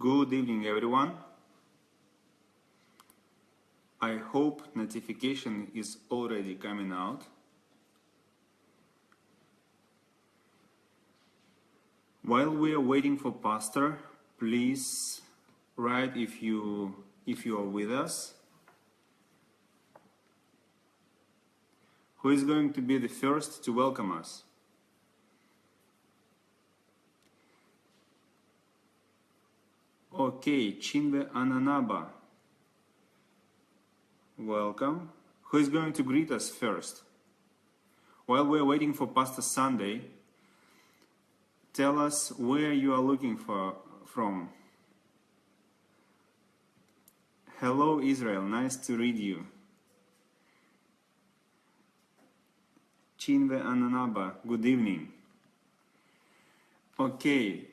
Good evening, everyone. I hope notification is already coming out. While we are waiting for Pastor, please write if you are with us. Who is going to be the first to welcome us? Okay, Chinve Ananaba. Welcome. Who is going to greet us first? While we're waiting for Pastor Sunday, tell us where you are looking from. Hello, Israel. Nice to read you. Chinve Ananaba. Good evening. Okay.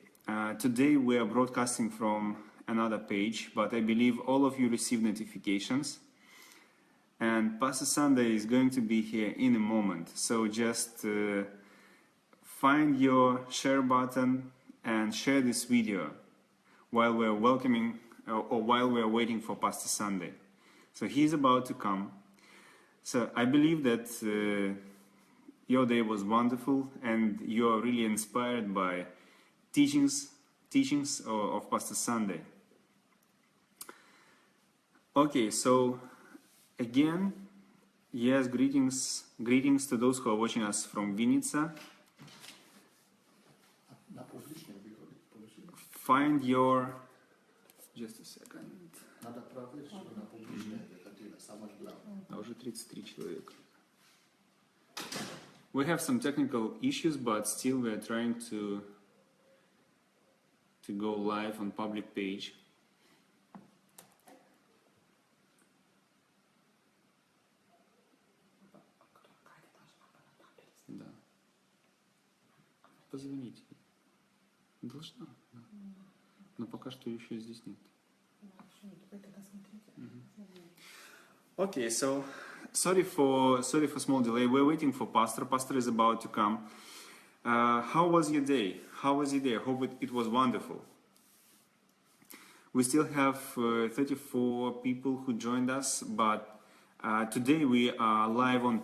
Today we are broadcasting from another page, but I believe all of you received notifications. And Pastor Sunday is going to be here in a moment. So just find your share button and share this video while we're welcoming or while we're waiting for Pastor Sunday. So he's about to come. So I believe that your day was wonderful and you're really inspired by teachings of Pastor Sunday. Okay, so again, yes, greetings to those who are watching us from Vinica. Find your, just a second. Уже 33 человека. We have some technical issues, but still we are trying to go live on public page. Да. Позвоните. Должна, да. Но пока что еще здесь нет. Okay, so sorry for small delay. We're waiting for Pastor. Pastor is about to come. How was your day? How was your day? I hope it was wonderful. We still have 34 people who joined us, but today we are live on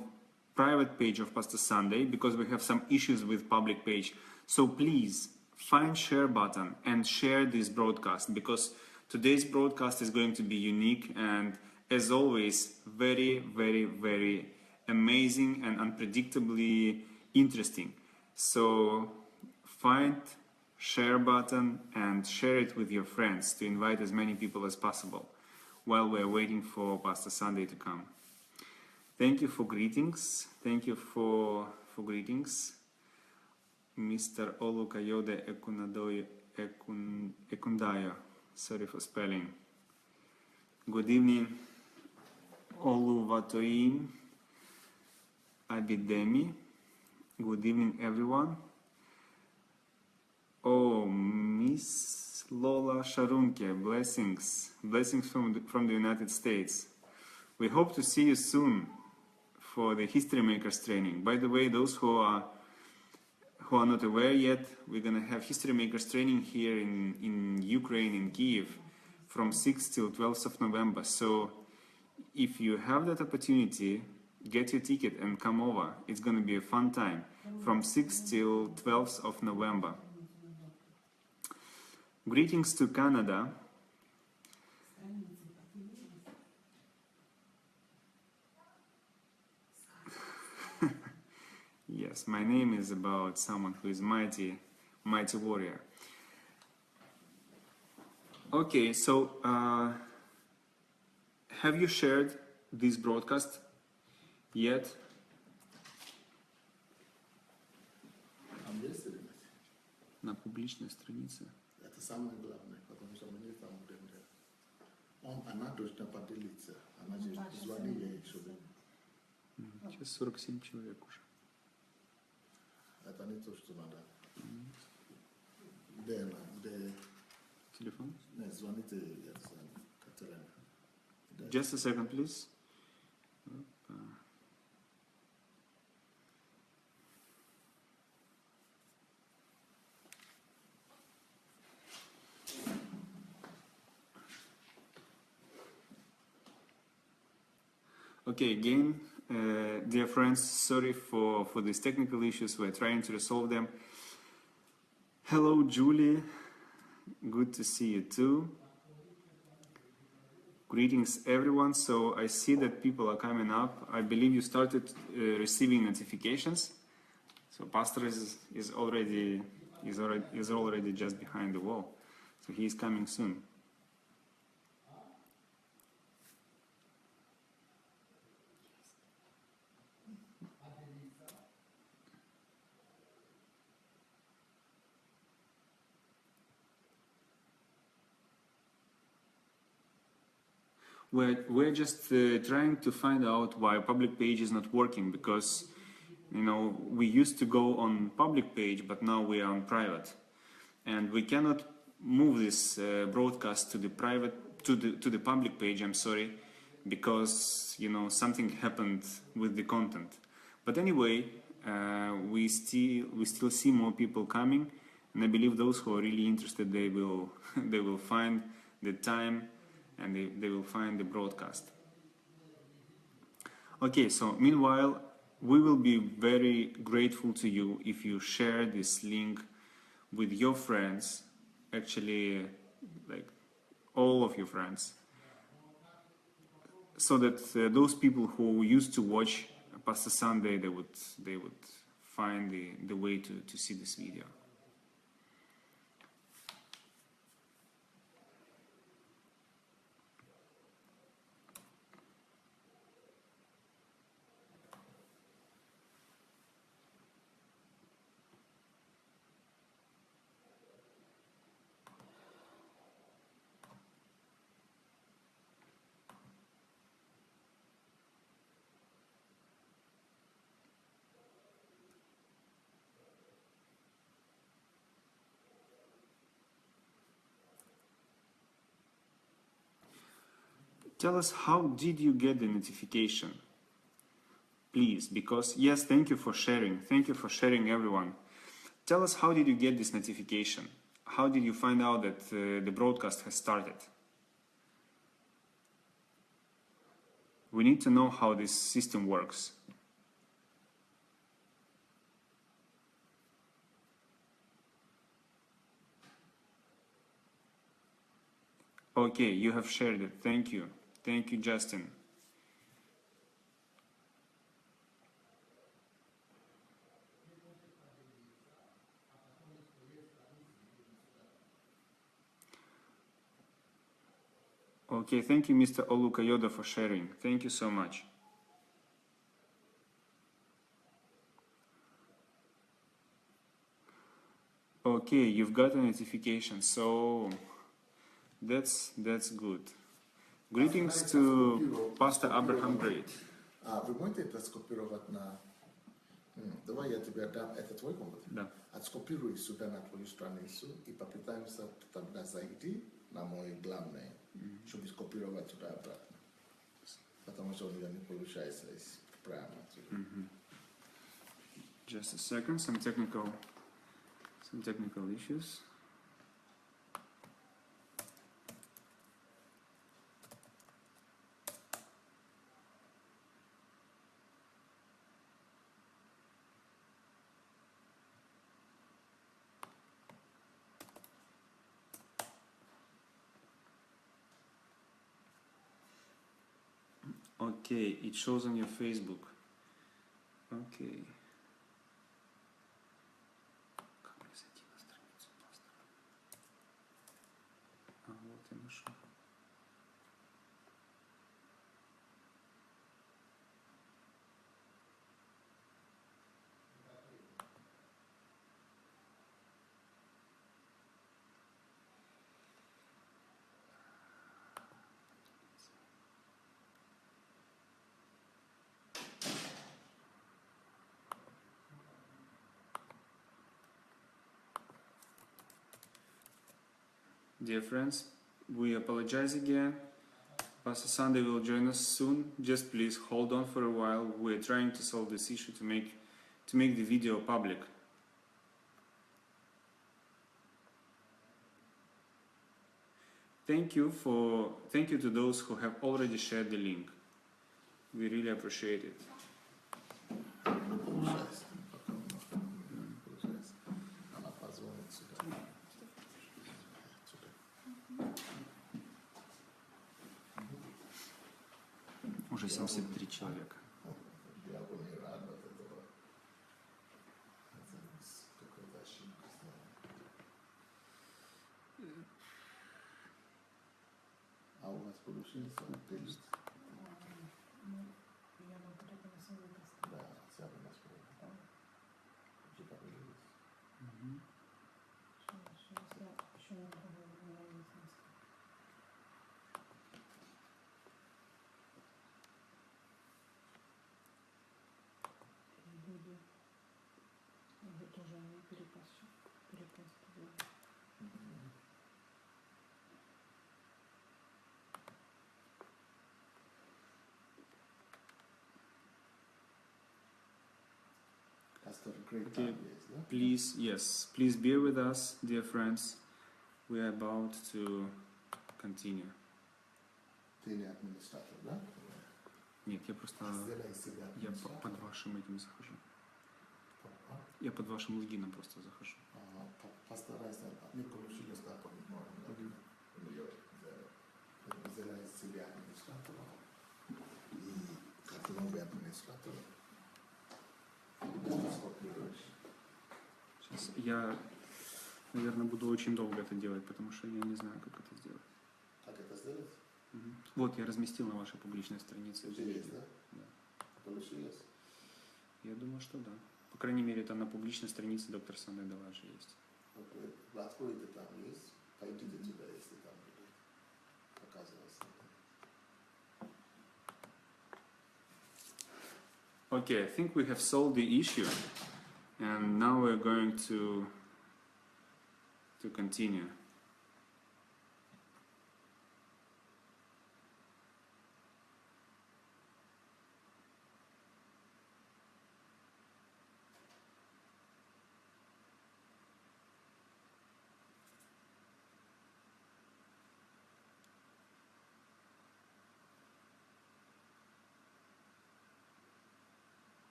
private page of Pastor Sunday because we have some issues with public page. So please find share button and share this broadcast because today's broadcast is going to be unique and as always very, very, very amazing and unpredictably interesting. So find share button and share it with your friends to invite as many people as possible while we're waiting for Pastor Sunday to come. Thank you for greetings. Thank you for greetings. Mr. Olukayode Ekundayo. Sorry for spelling. Good evening. Oluvatoin Abidemi. Good evening, everyone. Oh, Miss Lola Sharunke, blessings from the United States. We hope to see you soon for the History Makers training. By the way, those who are not aware yet, we're gonna have History Makers training here in Ukraine, in Kiev, from 6th till 12th of November. So if you have that opportunity, get your ticket and come over. It's gonna be a fun time from 6th till 12th of November. Greetings to Canada. Yes, my name is about someone who is mighty warrior. Okay, so have you shared this broadcast yet? На публичной странице. Это самое главное, потому что мне там она точно поделится. Она же звонила ей сюда. Сейчас 47 человек уже. Это не то, что надо. Где телефон? Нет, звоните Катерина. Just a second, please. Okay, again, dear friends, sorry for these technical issues. We're trying to resolve them. Hello, Julie. Good to see you too. Greetings, everyone. So I see that people are coming up. I believe you started receiving notifications. So Pastor is already just behind the wall. So he is coming soon. We're just trying to find out why public page is not working, because we used to go on public page, but now we are on private, and we cannot move this broadcast to the public page. I'm sorry, because something happened with the content. But anyway, we still see more people coming, and I believe those who are really interested, they will they will find the time, and they will find the broadcast. Okay, so meanwhile, we will be very grateful to you if you share this link with your friends, actually like all of your friends, so that those people who used to watch Pastor Sunday, they would find the way to see this video. Tell us, how did you get the notification? Please, because yes, thank you for sharing. Thank you for sharing, everyone. Tell us, how did you get this notification? How did you find out that the broadcast has started? We need to know how this system works. Okay, you have shared it. Thank you. Thank you, Justin. Okay, thank you, Mr. Olukayoda, for sharing. Thank you so much. Okay, you've got a notification, so that's good. Greetings to Pastor Abraham Great. Вы можете это скопировать на... Давай я тебе дам это твой компьютер. Да. Отскопируй сюда на твою страницу и попытаемся тогда зайти на мой главный, чтобы скопировать сюда обратно. Потому что у меня не получается прямо. Just a second, some technical issues. Okay, it shows on your Facebook. Okay. Как мне зайти на страницу пастора? Вот я нашел. Dear friends, we apologize again. Pastor Sunday will join us soon. Just please hold on for a while. We're trying to solve this issue to make the video public. Thank you to those who have already shared the link. We really appreciate it. Получается. Пока получается. Она позвонит сюда. Сюда. Уже 73 человека. Я бы не рад от этого. Это какая-то ошибка сделана. А у вас получился текст? Я могу только на свой выпуск. Да, хотя бы нас было. Где появилось? Сейчас я еще не говорю, у меня есть несколько. Люди тоже они перепас делают. Pastor, great Okay. time, yes, да? Please bear with us, dear friends. We are about to continue. Ты не администратор, да? Нет, я просто Сделай себя я администратором. под вашим этим захожу. А? Я под вашим логином просто захожу. Постарайся, не получилось так, как можно. Сделай себя администратором. И как новый администратор, скопируешь. Сейчас я, наверное, буду очень долго это делать, потому что я не знаю, как это сделать. Как это сделать? Вот, я разместил на вашей публичной странице. Уже есть, да? Да. Получилось? Я думаю, что да. По крайней мере, это на публичной странице доктора Санны Адelaja есть. Откройте там есть, пойдите туда, если там будет показываться. Okay, I think we have solved the issue, and now we're going to continue.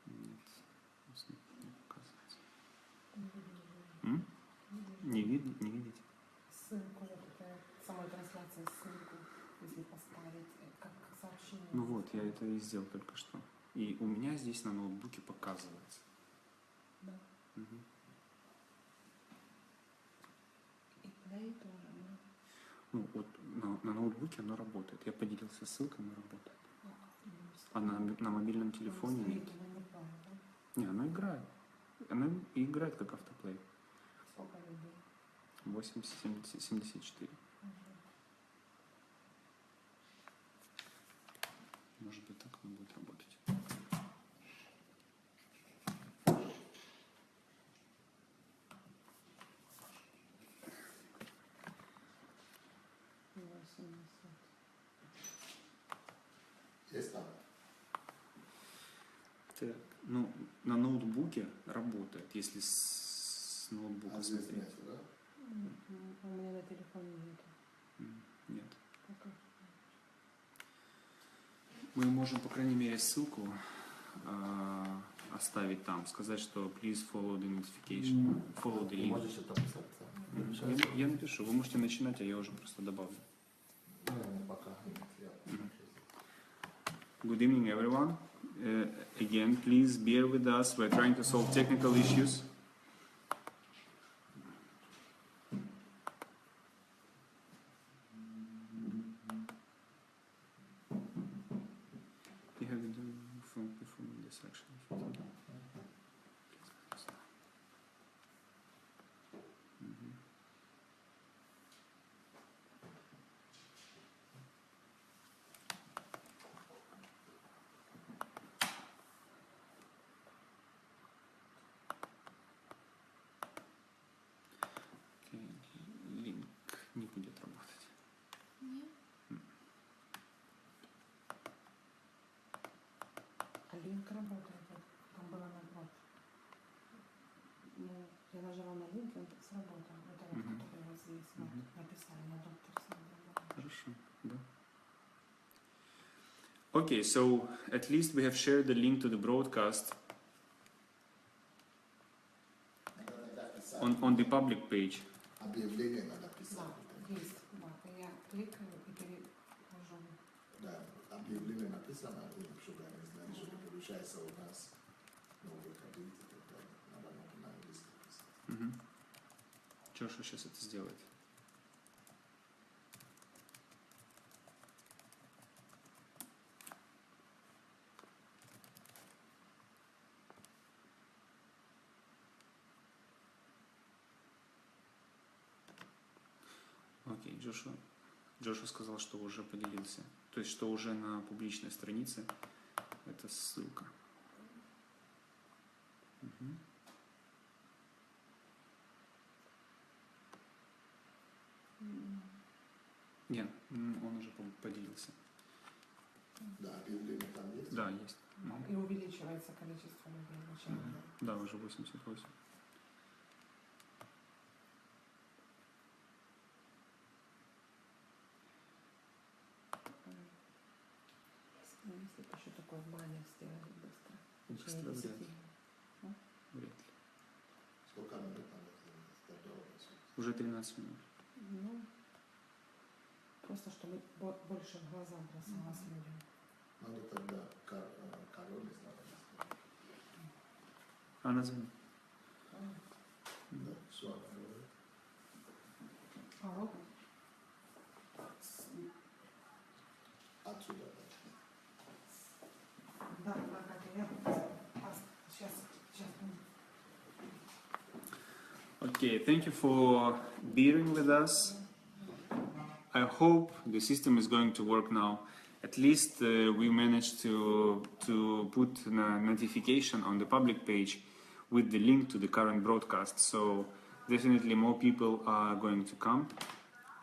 Нет, не показывается. Не видно, не видите? Ссылку, вот это самой трансляции, ссылку, если поставить, как сообщение. Ну вот, я это и сделал только что. И у меня здесь на ноутбуке показывается. Да. Мгм. И play тоже, да? Ну вот на ноутбуке оно работает. Я поделился ссылкой, оно работает. А на мобильном телефоне нет. Не, оно играет. Оно и играет как автоплей. Сколько людей? 80-74. Может быть, так оно будет работать. Есть там? Так, ну, на ноутбуке работает, если с ноутбука А здесь смотреть. нет, да? У меня на телефоне нет. Нет. Пока. Мы можем, по крайней мере, ссылку оставить там, сказать, что please follow the notification, follow the link. Можешь это писать там? Я напишу, вы можете начинать, а я уже просто добавлю. Не, пока нет. Я Good evening, everyone. Again, please bear with us. We're trying to solve technical issues. You have to perform this action. Линк не будет работать. Нет. А линк работает, вот там было наоборот. Ну, я нажала на линк, и он сработал. Это вот, который вот здесь вот написали на доктор Сандра. Хорошо, да. Okay, so at least we have shared the link to the broadcast on the public page. Объявление надо писать. Да, есть, да. Я кликаю и перехожу. Да, объявление написано, чтобы они знали, что это получается у нас новые кредиты и так далее. Надо на английском писать. Джоша сейчас это сделает. Окей, Джоша сказал, что уже поделился. То есть, что уже на публичной странице эта ссылка. Нет, он уже поделился. Да, объявление там есть? Да, есть. И увеличивается количество людей в начале. Да, уже 88. Если бы еще такой баннер сделали быстро. Быстро вряд ли. Вряд ли. Сколько минут надо сделать? Уже 13 минут. Ну, просто чтобы больше в глаза бросалось людям. Надо тогда король надо. А название? Да, все, она говорит. А вот Отсюда, да, как я сейчас. Okay, thank you for bearing with us. I hope the system is going to work now. At least we managed to put a notification on the public page with the link to the current broadcast. So definitely more people are going to come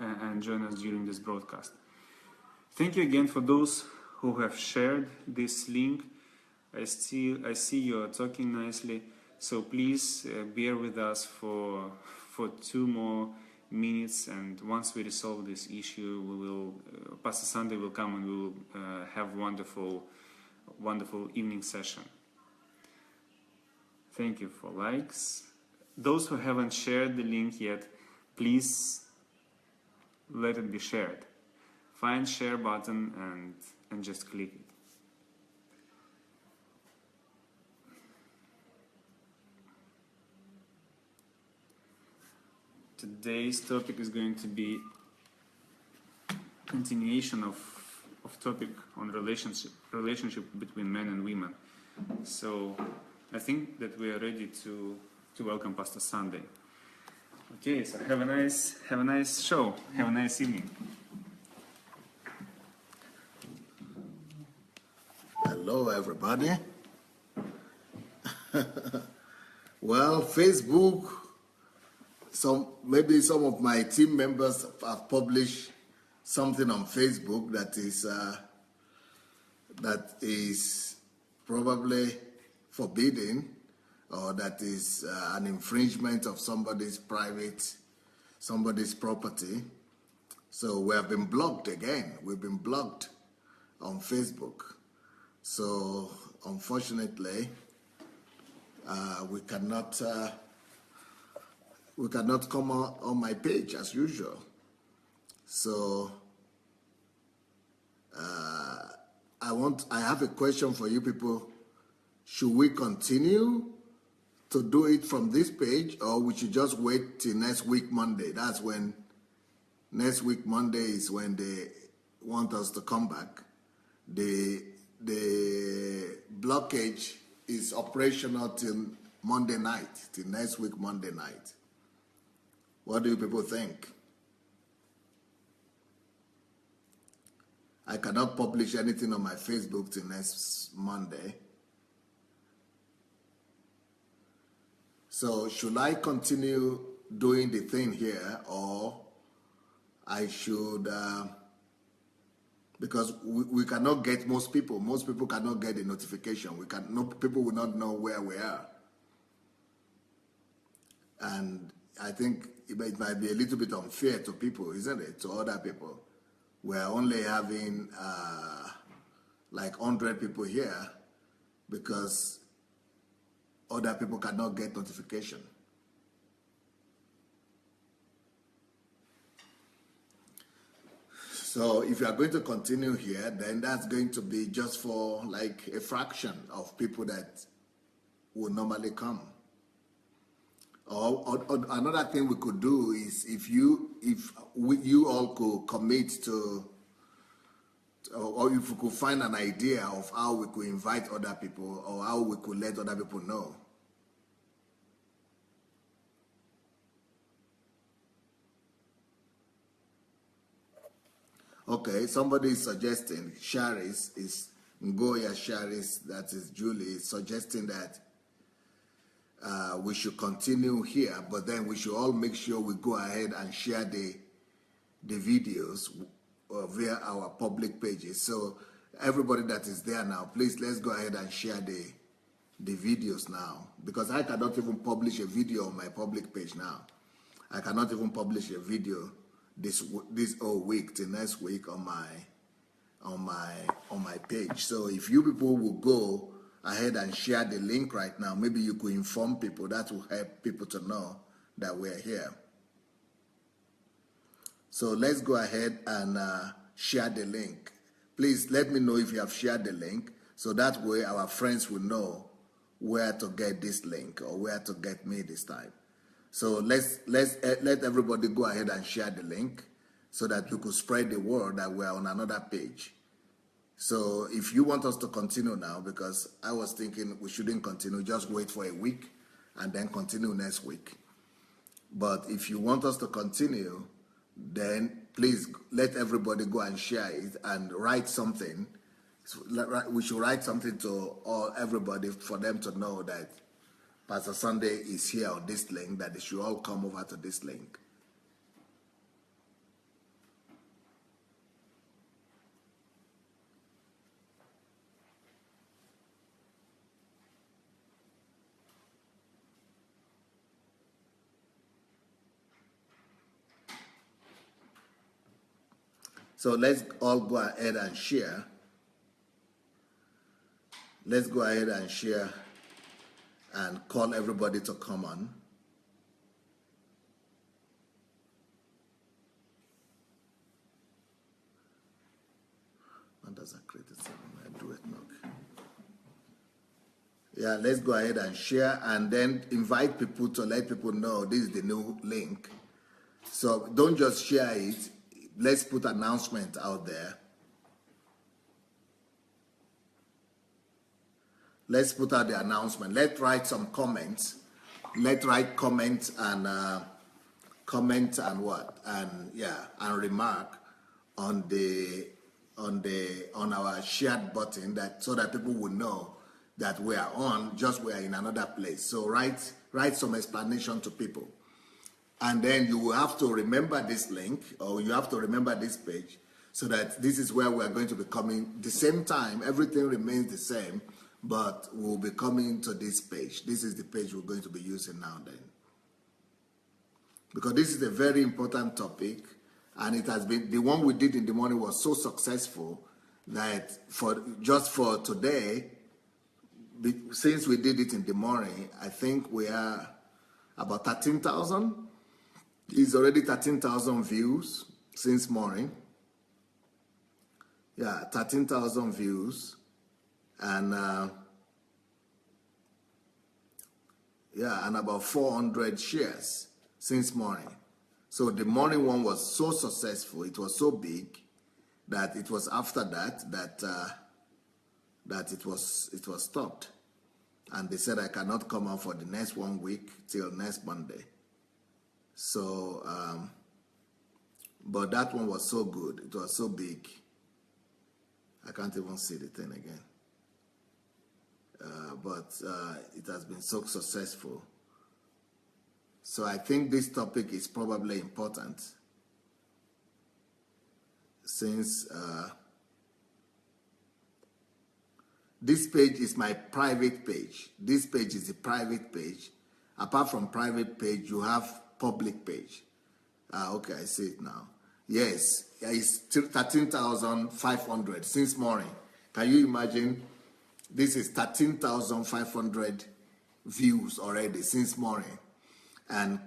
and join us during this broadcast. Thank you again for those who have shared this link. I see you are talking nicely. So please bear with us for 2 more minutes, and once we resolve this issue, we will Pastor Sunday will come and we will have wonderful evening session. Thank you for likes. Those who haven't shared the link yet, please let it be shared. Find share button and just click it. Today's topic is going to be continuation of topic on relationship between men and women. So I think that we are ready to welcome Pastor Sunday. Okay, so have a nice show. Have a nice evening. Hello, everybody. Well, Facebook. Maybe some of my team members have published something on Facebook that is probably forbidden, or that is an infringement of somebody's property. So we have been blocked again. We've been blocked on Facebook. So unfortunately, we cannot come on my page as usual. So I have a question for you people. Should we continue to do it from this page, or we should just wait till next week Monday? That's when next week Monday is when they want us to come back. The blockage is operational till Monday night, till next week Monday night. What do you people think? I cannot publish anything on my Facebook till next Monday. So should I continue doing the thing here, or I should, because we cannot get most people cannot get the notification. People will not know where we are. And I think it might be a little bit unfair to people, isn't it? To other people. We're only having like 100 people here because other people cannot get notification. So if you are going to continue here, then that's going to be just for like a fraction of people that would normally come. Or another thing we could do is if you all could commit to, or if we could find an idea of how we could invite other people or how we could let other people know. Okay, somebody is suggesting, Sharis is Ngoya Sharis, that is Julie, is suggesting that we should continue here, but then we should all make sure we go ahead and share the videos via our public pages. So everybody that is there now, please let's go ahead and share the videos now, because I cannot even publish a video on my public page now. I cannot even publish a video this whole week till next week on my page. So if you people will go ahead and share the link right now, maybe you could inform people. That will help people to know that we're here. So let's go ahead and share the link. Please let me know if you have shared the link, so that way our friends will know where to get this link or where to get me this time. So let everybody go ahead and share the link so that we could spread the word that we're on another page. So if you want us to continue now, because I was thinking we shouldn't continue, just wait for a week and then continue next week. But if you want us to continue, then please let everybody go and share it and write something. We should write something to everybody for them to know that Pastor Sunday is here on this link, that they should all come over to this link. So let's all go ahead and share. Let's go ahead and share and call everybody to come on. What does that create it? I do it now. Yeah, let's go ahead and share and then invite people to let people know this is the new link. So don't just share it. Let's put an announcement out there. Let's put out the announcement. Let's write some comments. Let's write comments and what? And yeah, and remark on our shared button, that so that people will know that we are on, just we are in another place. So write some explanation to people. And then you will have to remember this link, or you have to remember this page, so that this is where we are going to be coming. The same time, everything remains the same, but we'll be coming to this page. This is the page we're going to be using now then. Because this is a very important topic, and it has been, the one we did in the morning was so successful that for today, since we did it in the morning, I think we are about 13,000. It's already 13,000 views since morning. Yeah, 13,000 views. And yeah, and about 400 shares since morning. So the morning one was so successful, it was so big that it was after that that it was stopped. And they said I cannot come out for the next 1 week till next Monday. So, but that one was so good. It was so big. I can't even see the thing again. But it has been so successful. So I think this topic is probably important, since this page is my private page. This page is a private page, Apart from private page, you have public page. Okay, I see it now. Yes, it's 13,500 since morning. Can you imagine? This is 13,500 views already since morning. And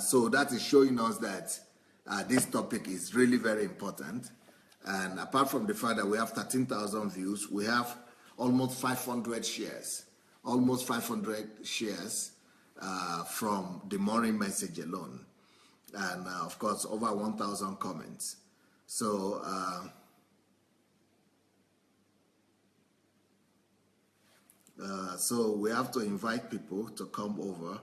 so that is showing us that this topic is really very important. And apart from the fact that we have 13,000 views, we have almost 500 shares. Almost 500 shares from the morning message alone. And of course, over 1,000 comments. So, so we have to invite people to come over.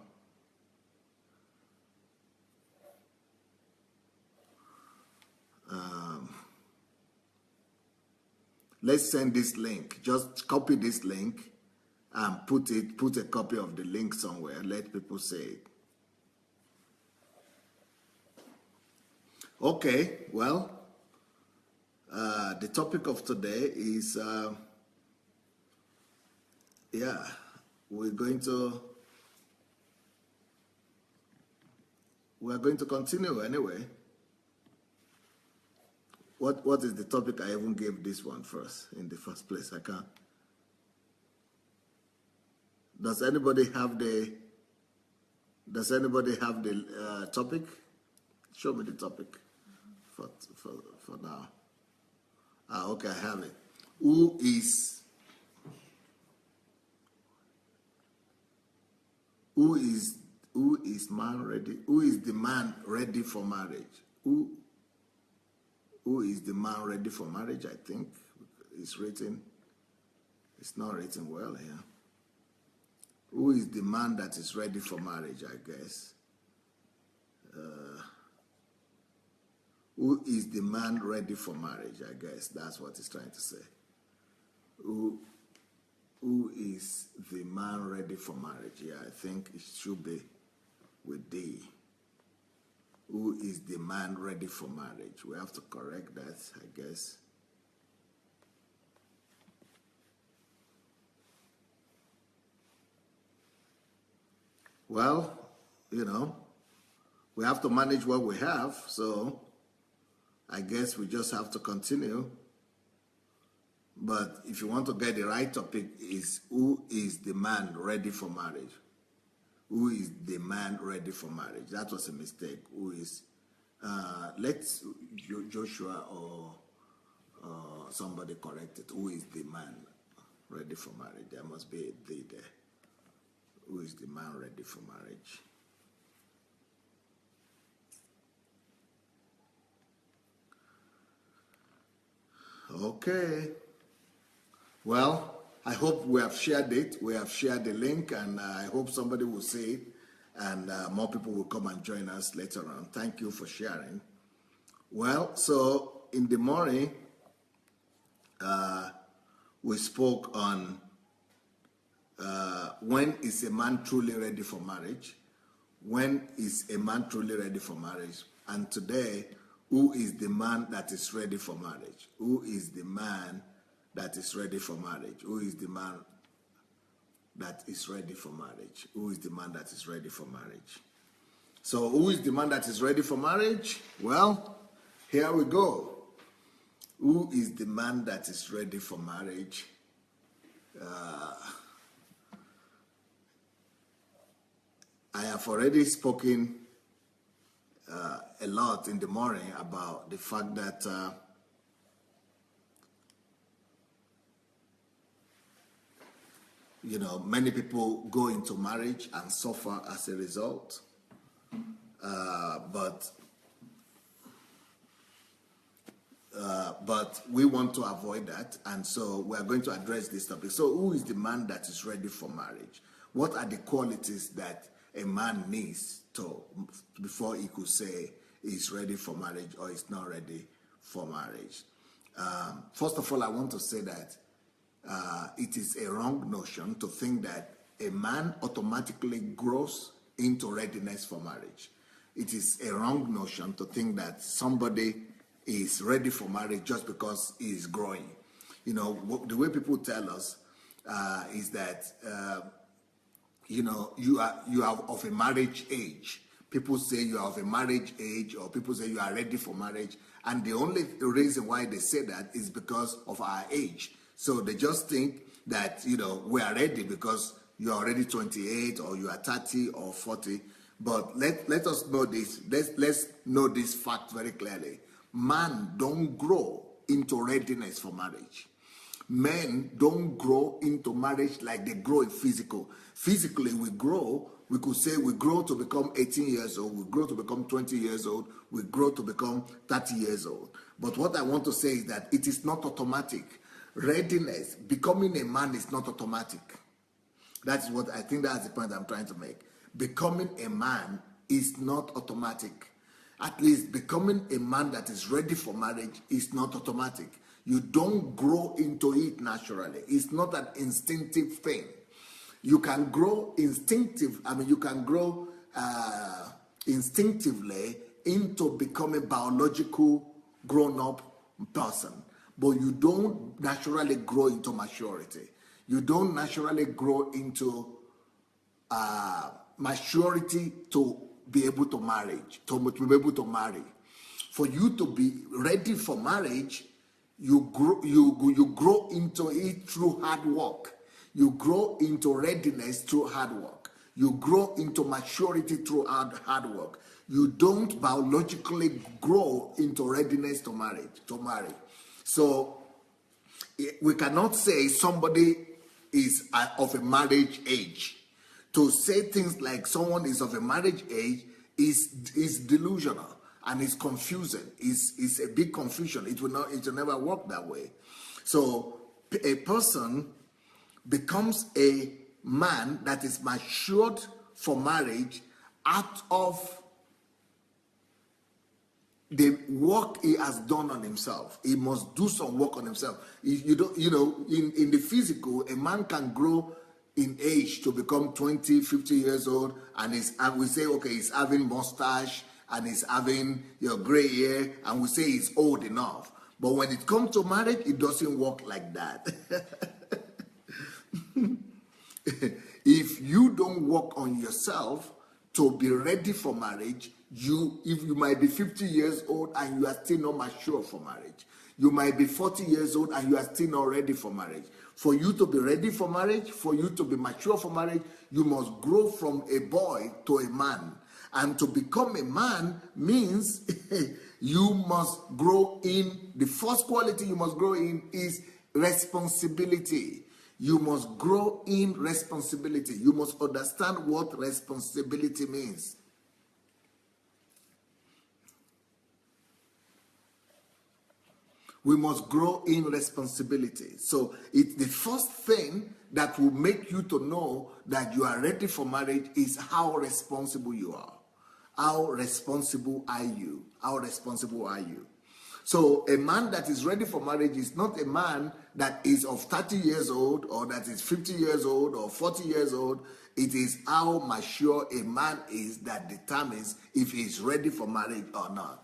Let's send this link. Just copy this link and put a copy of the link somewhere. Let people see it. Okay, well, the topic of today is, we're going to continue anyway. What is the topic? I even gave this one first in the first place. I can't. Does anybody have the topic? Show me the topic for now. Okay, I have it. Who is man ready? Who is the man ready for marriage? Who is the man ready for marriage? I think it's written. It's not written well here. Who is the man that is ready for marriage? I guess. Who is the man ready for marriage? I guess that's what it's trying to say. Who is the man ready for marriage? Yeah, I think it should be with D. Who is the man ready for marriage? We have to correct that, I guess. Well, we have to manage what we have, so I guess we just have to continue. But if you want to get the right topic, is who is the man ready for marriage? Who is the man ready for marriage? That was a mistake. Who is, let's Joshua or somebody correct it. Who is the man ready for marriage? There must be a D there. Who is the man ready for marriage? Okay. Well, I hope we have shared it. We have shared the link, and I hope somebody will see it, and more people will come and join us later on. Thank you for sharing. Well, so in the morning, we spoke on when is a man truly ready for marriage? When is a man truly ready for marriage? And today, who is the man that is ready for marriage? Who is the man that is ready for marriage? Who is the man that is ready for marriage? Who is the man that is ready for marriage? So who is the man that is ready for marriage? Well, here we go. Who is the man that is ready for marriage? I have already spoken a lot in the morning about the fact that many people go into marriage and suffer as a result. But we want to avoid that, and so we are going to address this topic. So who is the man that is ready for marriage? What are the qualities that a man needs before he could say he's ready for marriage or he's not ready for marriage? First of all, I want to say that it is a wrong notion to think that a man automatically grows into readiness for marriage. It is a wrong notion to think that somebody is ready for marriage just because he is growing. The way people tell us is that you are of a marriage age. People say you are of a marriage age, or people say you are ready for marriage, and the only reason why they say that is because of our age. So they just think that we are ready because you are already 28 or you are 30 or 40. But let us know this. Let's know this fact very clearly. Man don't grow into readiness for marriage. Men don't grow into marriage like they grow in physical. Physically, we grow. We could say we grow to become 18 years old. We grow to become 20 years old. We grow to become 30 years old. But what I want to say is that it is not automatic. Readiness, becoming a man is not automatic. That's what I think that's the point I'm trying to make. Becoming a man is not automatic. At least becoming a man that is ready for marriage is not automatic. You don't grow into it naturally. It's not an instinctive thing. You can grow you can grow instinctively into becoming a biological grown-up person. But you don't naturally grow into maturity. You don't naturally grow into maturity to be able to be able to marry. For you to be ready for marriage, you grow into it through hard work. You grow into readiness through hard work. You grow into maturity through hard work. You don't biologically grow into readiness to marry. So we cannot say somebody is of a marriage age. To say things like someone is of a marriage age is delusional and it's confusing. It's a big confusion. It will never work that way. So a person becomes a man that is matured for marriage out of the work he has done on himself. He must do some work on himself. In the physical, a man can grow in age to become 20, 50 years old, and we say, okay, he's having mustache and he's having gray hair, and we say he's old enough. But when it comes to marriage, it doesn't work like that. If you don't work on yourself to be ready for marriage, if you might be 50 years old and you are still not mature for marriage. You might be 40 years old and you are still not ready for marriage. For you to be ready for marriage, for you to be mature for marriage, you must grow from a boy to a man. And to become a man means you must grow in, the first quality you must grow in is responsibility. You must grow in responsibility. You must understand what responsibility means. We must grow in responsibility. So it's the first thing that will make you to know that you are ready for marriage is how responsible you are. How responsible are you? How responsible are you? So a man that is ready for marriage is not a man that is of 30 years old or that is 50 years old or 40 years old. It is how mature a man is that determines if he is ready for marriage or not.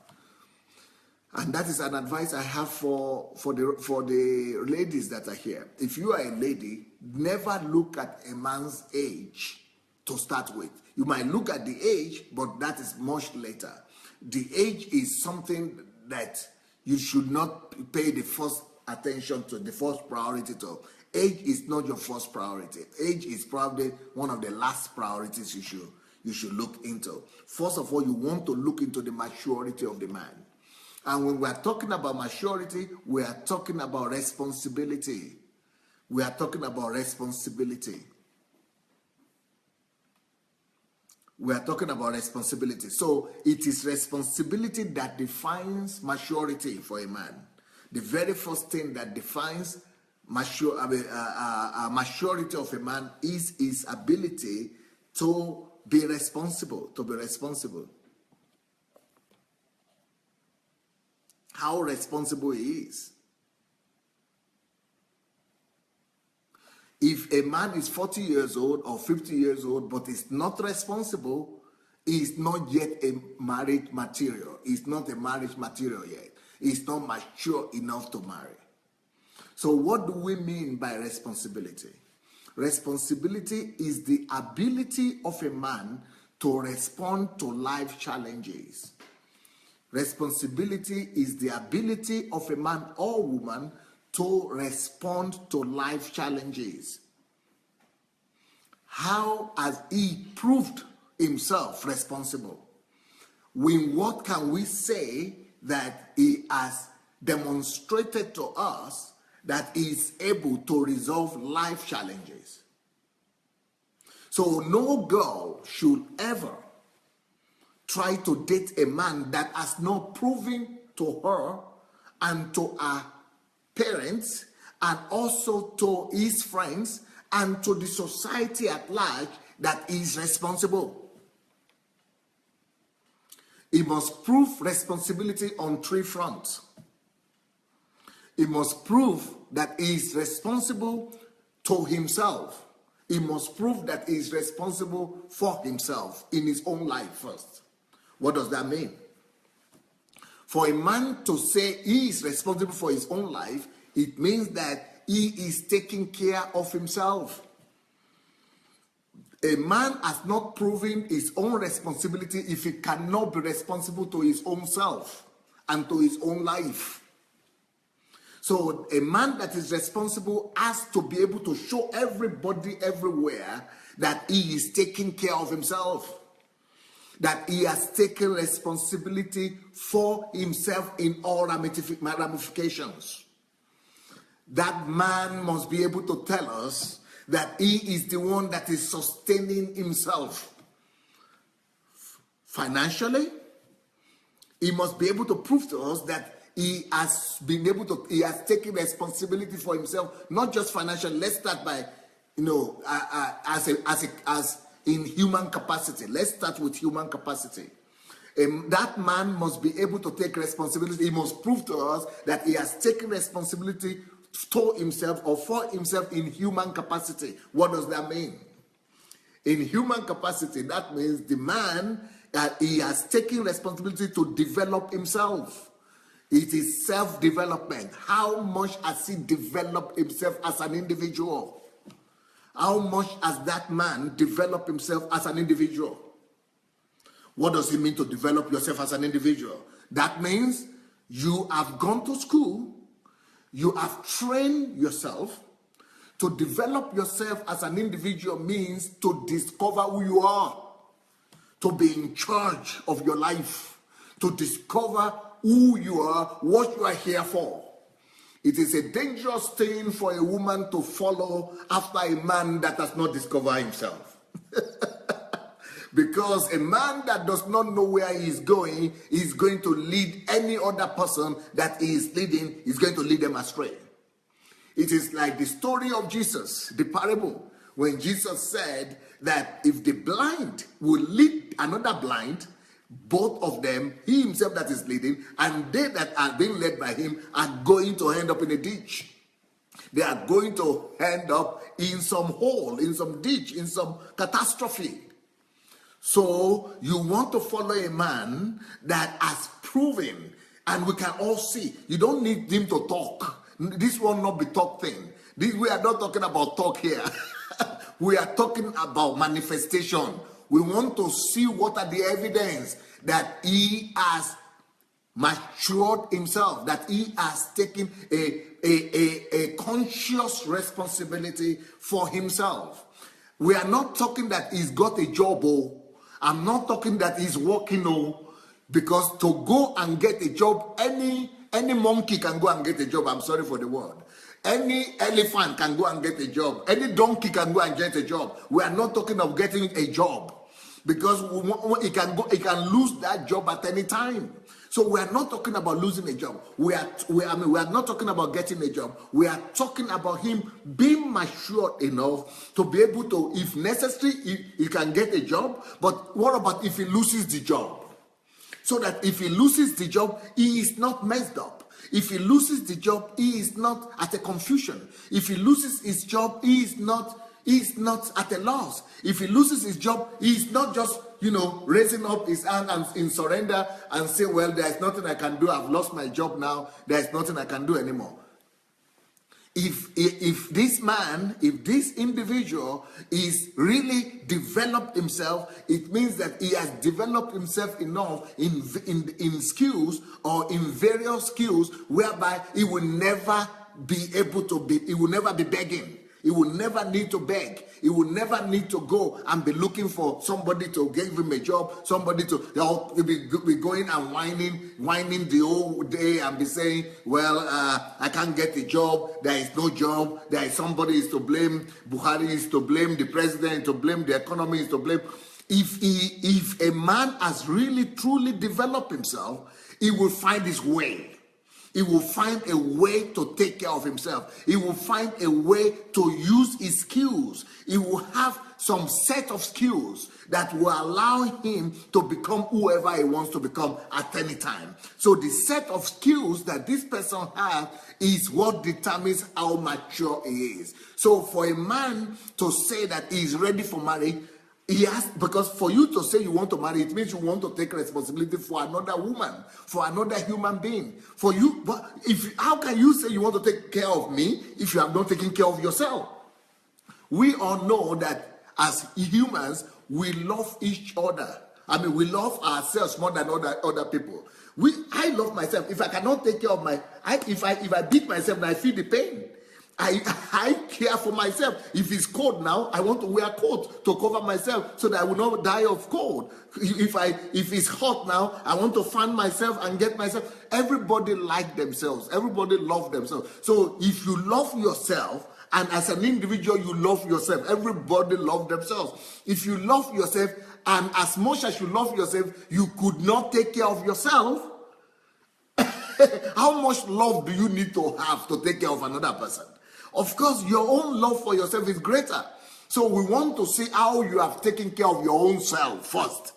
And that is an advice I have for the ladies that are here. If you are a lady, never look at a man's age to start with. You might look at the age, but that is much later. The age is something that you should not pay the first attention to, the first priority to. Age is not your first priority. Age is probably one of the last priorities you should look into. First of all, you want to look into the maturity of the man. And when we are talking about maturity, we are talking about responsibility. We are talking about responsibility. We are talking about responsibility. So it is responsibility that defines maturity for a man. The very first thing that defines maturity of a man is his ability to be responsible. How responsible he is. If a man is 40 years old or 50 years old but is not responsible, he is not yet a marriage material. He's not a marriage material yet. He's not mature enough to marry. So what do we mean by responsibility? responsibility is the ability of a man to respond to life challenges. Responsibility is the ability of a man or woman to respond to life challenges. How has he proved himself responsible? In what can we say that he has demonstrated to us that he is able to resolve life challenges? So no girl should ever try to date a man that has not proven to her and to her parents and also to his friends and to the society at large that he is responsible. He must prove responsibility on 3 fronts. He must prove that he is responsible to himself. He must prove that he is responsible for himself in his own life first. What does that mean? For a man to say he is responsible for his own life, it means that he is taking care of himself. A man has not proven his own responsibility if he cannot be responsible to his own self and to his own life. So a man that is responsible has to be able to show everybody everywhere that he is taking care of himself, that he has taken responsibility for himself in all ramifications. That man must be able to tell us that he is the one that is sustaining himself financially. He must be able to prove to us that he has taken responsibility for himself, not just financially. Let's start by, as in human capacity. Let's start with human capacity. That man must be able to take responsibility. He must prove to us that he has taken responsibility to himself or for himself in human capacity. What does that mean? In human capacity, that means the man, he has taken responsibility to develop himself. It is self-development. How much has he developed himself as an individual? How much has that man developed himself as an individual? What does it mean to develop yourself as an individual? That means you have gone to school, you have trained yourself. To develop yourself as an individual means to discover who you are, to be in charge of your life, to discover who you are, what you are here for. It is a dangerous thing for a woman to follow after a man that has not discovered himself. Because a man that does not know where he is going to lead any other person that he is leading, is going to lead them astray. It is like the story of Jesus, the parable, when Jesus said that if the blind will lead another blind, both of them, he himself that is leading, and they that are being led by him are going to end up in a ditch. They are going to end up in some hole, in some ditch, in some catastrophe. So you want to follow a man that has proven, and we can all see, you don't need him to talk. This will not be talk thing. We are not talking about talk here. We are talking about manifestation. We want to see what are the evidence that he has matured himself, that he has taken a conscious responsibility for himself. We are not talking that he's got a job. I'm not talking that he's working, because to go and get a job, any monkey can go and get a job. I'm sorry for the word. Any elephant can go and get a job. Any donkey can go and get a job. We are not talking of getting a job, because he can lose that job at any time. So we are not talking about losing a job. We are not talking about getting a job. We are talking about him being mature enough to be able to, if necessary, he can get a job. But what about if he loses the job? So that if he loses the job, he is not messed up. If he loses the job, he is not at a confusion. If he loses his job, he is not at a loss. If he loses his job, he is not just, raising up his hand and in surrender and say, well, there is nothing I can do. I've lost my job now. There is nothing I can do anymore. if this man, if this individual is really developed himself, it means that he has developed himself enough in skills or in various skills whereby he will never be able to be, he will never be begging. He will never need to beg. He will never need to go and be looking for somebody to give him a job, somebody to be going and whining the whole day and be saying, well, I can't get a job, there is no job, there is somebody is to blame, Buhari is to blame, the president is to blame, the economy is to blame. If a man has really truly developed himself, he will find his way. He will find a way to take care of himself. He will find a way to use his skills. He will have some set of skills that will allow him to become whoever he wants to become at any time. So the set of skills that this person has is what determines how mature he is. So for a man to say that he is ready for marriage, he has, because for you to say you want to marry, it means you want to take responsibility for another woman, for another human being. For you, but how can you say you want to take care of me if you have not taken care of yourself? We all know that as humans, we love each other. I mean, we love ourselves more than other people. I love myself. If I cannot take care of if I beat myself, I feel the pain. I care for myself. If it's cold now, I want to wear a coat to cover myself so that I will not die of cold. If it's hot now, I want to fan myself and get myself. Everybody like themselves. Everybody love themselves. So if you love yourself, and as an individual you love yourself, everybody love themselves. If you love yourself, and as much as you love yourself, you could not take care of yourself, how much love do you need to have to take care of another person? Of course, your own love for yourself is greater. So we want to see how you have taken care of your own self first.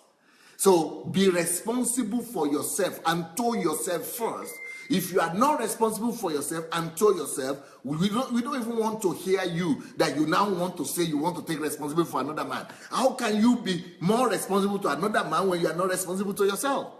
So be responsible for yourself and tow yourself first. If you are not responsible for yourself and tow yourself, we don't even want to hear you that you now want to say you want to take responsibility for another man. How can you be more responsible to another man when you are not responsible to yourself?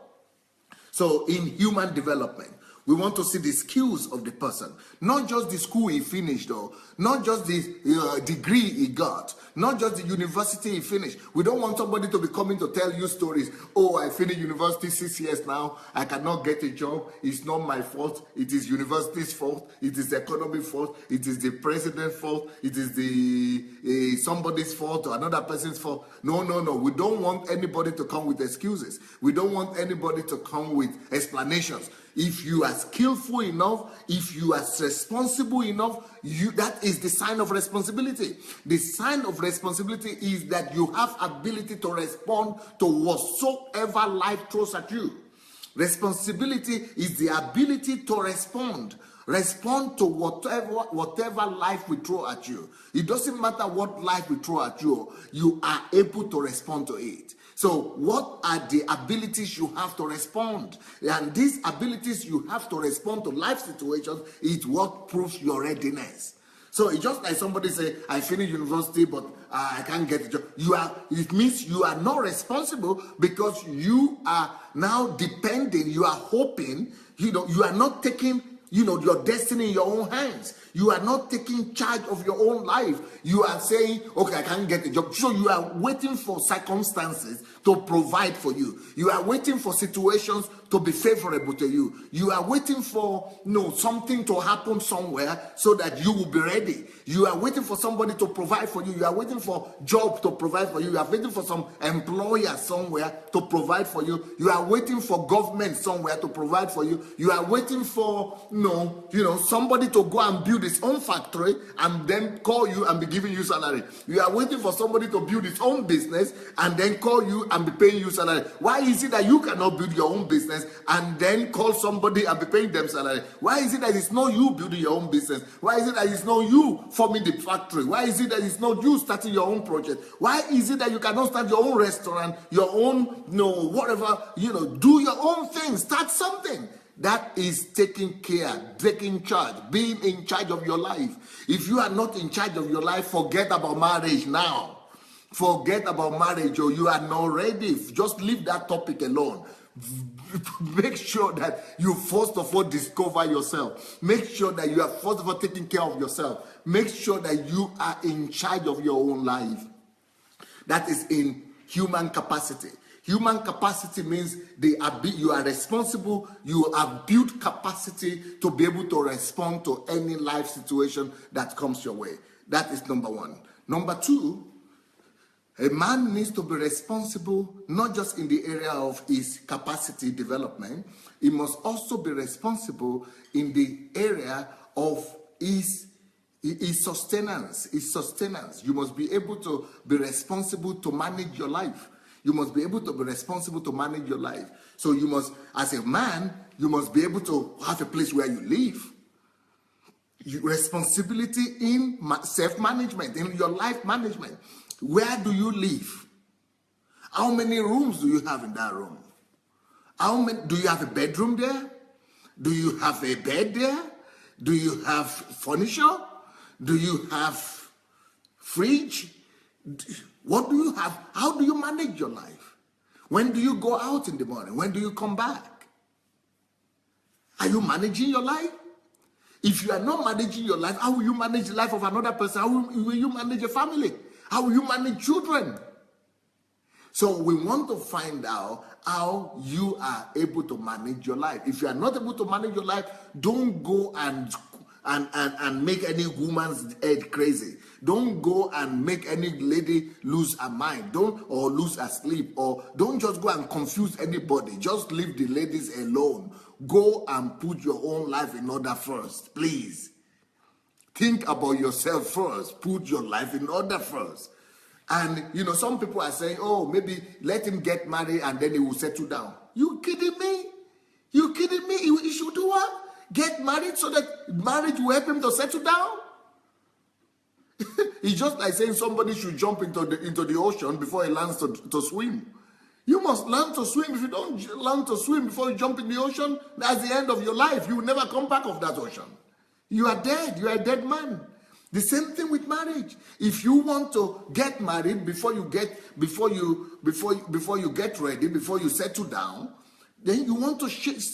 So in human development, we want to see the skills of the person, not just the school he finished, though, not just the degree he got, not just the university he finished. We don't want somebody to be coming to tell you stories. Oh, I finished university 6 years now. I cannot get a job. It's not my fault. It is university's fault. It is the economy's fault. It is the president's fault. It is the somebody's fault or another person's fault. No. We don't want anybody to come with excuses. We don't want anybody to come with explanations. If you are skillful enough, if you are responsible enough, that is the sign of responsibility. The sign of responsibility is that you have ability to respond to whatsoever life throws at you. Responsibility is the ability to respond to whatever life will throw at you. It doesn't matter what life will throw at you, you are able to respond to it. So what are the abilities you have to respond? And these abilities you have to respond to life situations is what proves your readiness. So it's just like somebody say, I finished university, but I can't get a job. It means you are not responsible because you are now depending, you are hoping, you are not taking your destiny in your own hands. You are not taking charge of your own life. You are saying, okay, I can't get a job. So you are waiting for circumstances to provide for you. You are waiting for situations to be favorable to you. You are waiting for something to happen somewhere so that you will be ready. You are waiting for somebody to provide for you. You are waiting for job to provide for you. You are waiting for some employer somewhere to provide for you. You are waiting for government somewhere to provide for you. You are waiting for somebody to go and build his own factory and then call you and be giving you salary. You are waiting for somebody to build his own business and then call you and be paying you salary. Why is it that you cannot build your own business and then call somebody and be paying them salary? Why is it that it's not you building your own business? Why is it that it's not you forming the factory? Why is it that it's not you starting your own project? Why is it that you cannot start your own restaurant, your own, whatever, do your own thing, start something? That is taking care, taking charge, being in charge of your life. If you are not in charge of your life, forget about marriage now. Forget about marriage, or you are not ready. Just leave that topic alone. Make sure that you first of all discover yourself. Make sure that you are first of all taking care of yourself. Make sure that you are in charge of your own life. That is in human capacity. Human capacity means you are responsible, you have built capacity to be able to respond to any life situation that comes your way. That is number one. Number two, a man needs to be responsible not just in the area of his capacity development, he must also be responsible in the area of his sustenance. You must be able to be responsible to manage your life. You must be able to be responsible to manage your life. So you must, as a man, you must be able to have a place where you live. Responsibility in self-management, in your life management. Where do you live? How many rooms do you have in that room? Do you have a bedroom there? Do you have a bed there? Do you have furniture? Do you have fridge? What do you have? How do you manage your life? When do you go out in the morning? When do you come back? Are you managing your life? If you are not managing your life, how will you manage the life of another person? How will you manage a family? How will you manage children? So we want to find out how you are able to manage your life. If you are not able to manage your life, don't go and make any woman's head crazy. Don't go and make any lady lose her mind. Or lose her sleep. Or don't just go and confuse anybody. Just leave the ladies alone. Go and put your own life in order first, please. Think about yourself first. Put your life in order first. And, some people are saying, oh, maybe let him get married and then he will settle down. You kidding me? You kidding me? He should do what? Get married so that marriage will help him to settle down? It's just like saying somebody should jump into the ocean before he learns to swim. You must learn to swim. If you don't learn to swim before you jump in the ocean, that's the end of your life. You will never come back of that ocean. You are dead. You are a dead man. The same thing with marriage. If you want to get married before you get ready, before you settle down, then you want to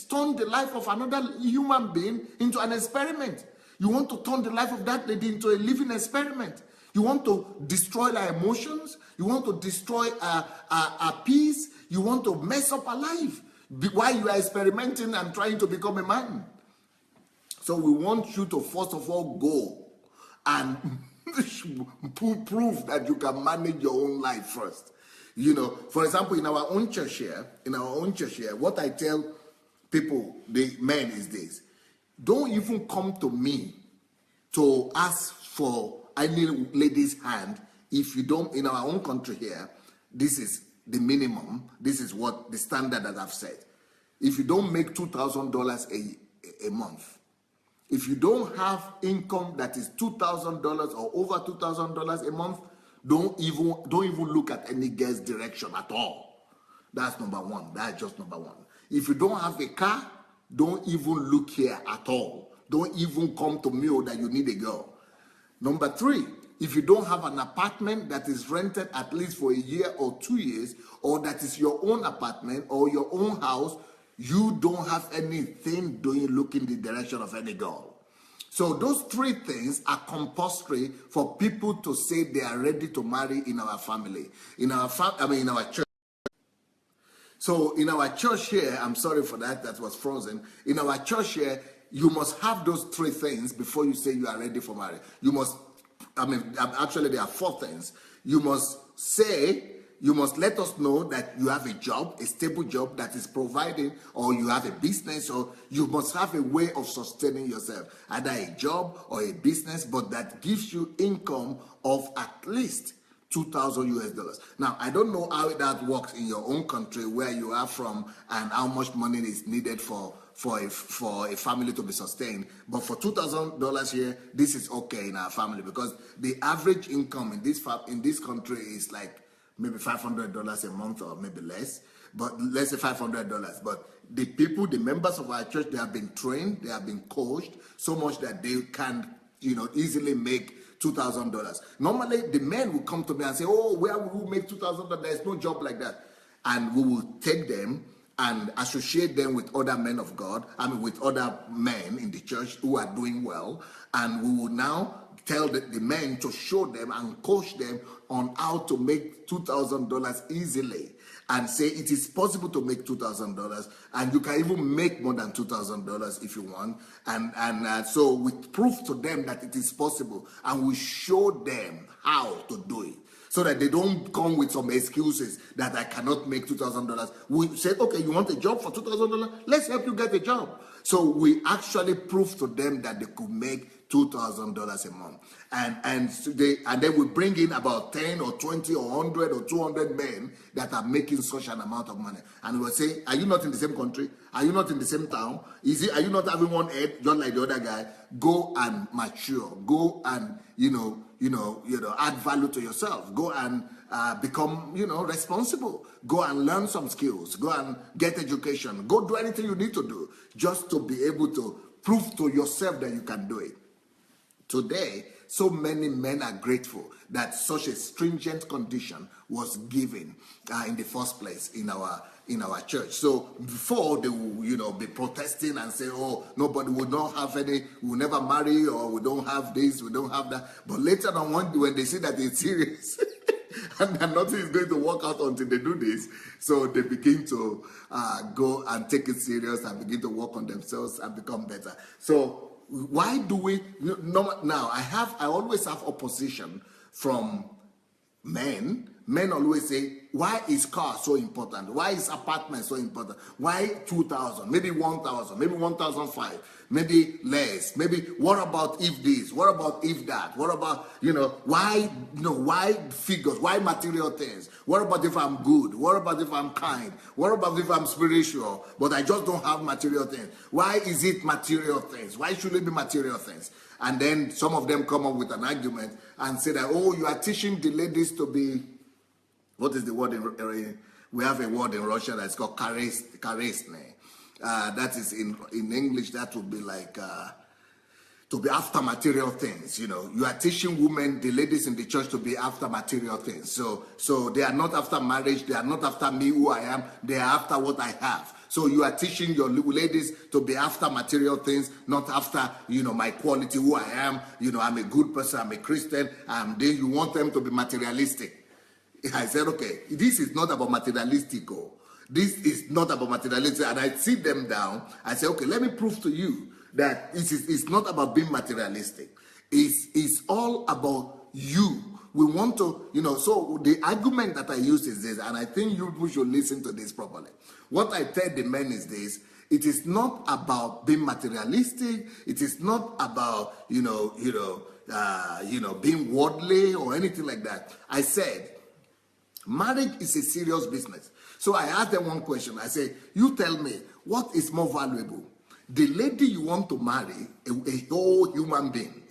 turn the life of another human being into an experiment. You want to turn the life of that lady into a living experiment. You want to destroy her emotions. You want to destroy her peace. You want to mess up her life while you are experimenting and trying to become a man. So we want you to first of all go and prove that you can manage your own life first. For example, in our own church here, what I tell people, the men, is this: don't even come to me to ask for any lady's hand if you don't. In our own country here, this is the minimum. This is what the standard that I've set. If you don't make $2,000 a month, if you don't have income that is $2,000 or over $2,000 a month, don't even look at any girl's direction at all. That's number one. That's just number one. If you don't have a car, don't even look here at all. Don't even come to me that you need a girl. Number three, if you don't have an apartment that is rented at least for a year or 2 years, or that is your own apartment or your own house, you don't have anything looking the direction of any girl. So those three things are compulsory for people to say they are ready to marry in our family, in our church. So in our church here, I'm sorry for that was frozen. In our church here, you must have those three things before you say you are ready for marriage. Actually there are four things. You must let us know that you have a job, a stable job that is providing, or you have a business, or you must have a way of sustaining yourself, either a job or a business, but that gives you income of at least $2,000. Now, I don't know how that works in your own country, where you are from, and how much money is needed for a family to be sustained. But for $2,000 here, this is okay in our family, because the average income in this country is like maybe $500 a month, or maybe less, but let's say $500. But the members of our church, they have been trained, they have been coached so much that they can, easily make $2,000. Normally, the men will come to me and say, oh, where will we make $2,000? There's no job like that. And we will take them and associate them with other men of God, with other men in the church who are doing well, and we will now tell the men to show them and coach them on how to make $2,000 easily, and say it is possible to make $2,000, and you can even make more than $2,000 if you want, and so we prove to them that it is possible, and we show them how to do it, so that they don't come with some excuses that I cannot make $2,000. We said, okay, you want a job for $2,000? Let's help you get a job. So we actually proved to them that they could make $2,000 a month. And then we bring in about 10 or 20 or 100 or 200 men that are making such an amount of money. And we'll say, are you not in the same country? Are you not in the same town? Are you not having one head just like the other guy? Go and mature. Go and, add value to yourself. Go and become, responsible. Go and learn some skills. Go and get education. Go do anything you need to do just to be able to prove to yourself that you can do it. Today, so many men are grateful that such a stringent condition was given in the first place in our church. So before they will, be protesting and say, oh, nobody will not have any, we'll never marry, or we don't have this, we don't have that. But later on, when they see that it's serious, and nothing is going to work out until they do this, so they begin to go and take it serious and begin to work on themselves and become better. So why do we now? I always have opposition from men. Men always say, why is car so important? Why is apartment so important? Why 2,000? Maybe 1,000? Maybe 1,005? Maybe less? Maybe what about if this? What about if that? What about, why figures? Why material things? What about if I'm good? What about if I'm kind? What about if I'm spiritual, but I just don't have material things? Why is it material things? Why should it be material things? And then some of them come up with an argument and say that, oh, you are teaching the ladies to be, what is the word we have a word in Russia that's called karesne. That is in English, that would be like to be after material things. You are teaching women, the ladies in the church, to be after material things. So they are not after marriage, they are not after me, who I am, they are after what I have. So you are teaching your ladies to be after material things, not after, my quality, who I am. I'm a good person, I'm a Christian, and then you want them to be materialistic. I said, okay, this is not about materialistic. This is not about materialistic. And I sit them down. I say, okay, let me prove to you that it's not about being materialistic. It's all about you. We want to, so the argument that I use is this, and I think you should listen to this properly. What I tell the men is this: it is not about being materialistic. It is not about, being worldly or anything like that. I said, marriage is a serious business. So I asked them one question. I say, you tell me, what is more valuable? The lady you want to marry, a whole human being,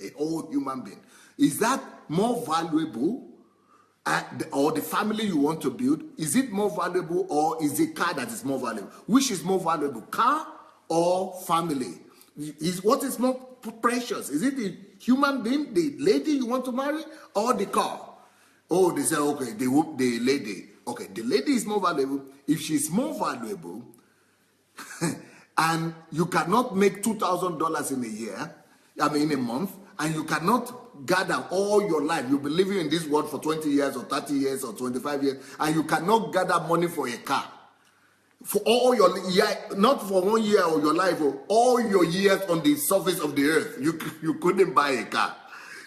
is that more valuable? Or the family you want to build, is it more valuable, or is it car that is more valuable? Which is more valuable, car or family? What is more precious? Is it the human being, the lady you want to marry, or the car? Oh, they say, okay, the lady. Okay, the lady is more valuable. If she's more valuable, and you cannot make $2,000 in a year, in a month, and you cannot gather all your life, you'll be living in this world for 20 years or 30 years or 25 years, and you cannot gather money for a car. For all your year, not for 1 year of your life, all your years on the surface of the earth, you couldn't buy a car.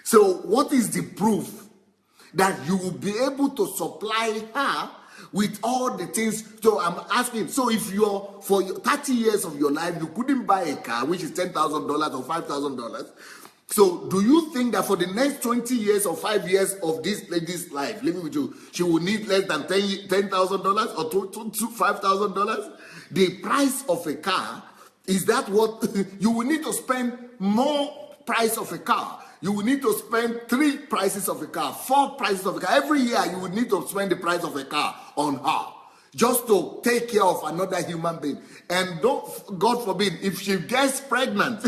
So what is the proof that you will be able to supply her with all the things? So I'm asking, so if for 30 years of your life, you couldn't buy a car, which is $10,000 or $5,000, so do you think that for the next 20 years or 5 years of this lady's life, living with you, she will need less than $10,000 or $5,000? The price of a car, is that what you will need to spend more price of a car? You will need to spend 3 prices of a car, 4 prices of a car. Every year you will need to spend the price of a car on her just to take care of another human being. And God forbid, if she gets pregnant,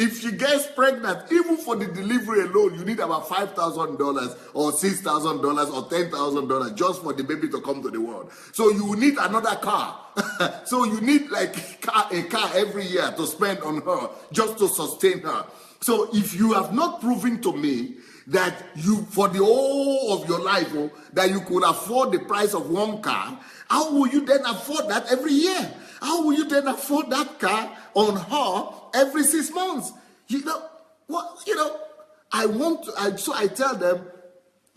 if she gets pregnant, even for the delivery alone, you need about $5,000 or $6,000 or $10,000 just for the baby to come to the world. So you need another car. So you need like a car every year to spend on her just to sustain her. So if you have not proven to me that you, for the whole of your life, that you could afford the price of one car, how will you then afford that every year? How will you then afford that car on her every 6 months? You know what? You know, I want to. So I tell them,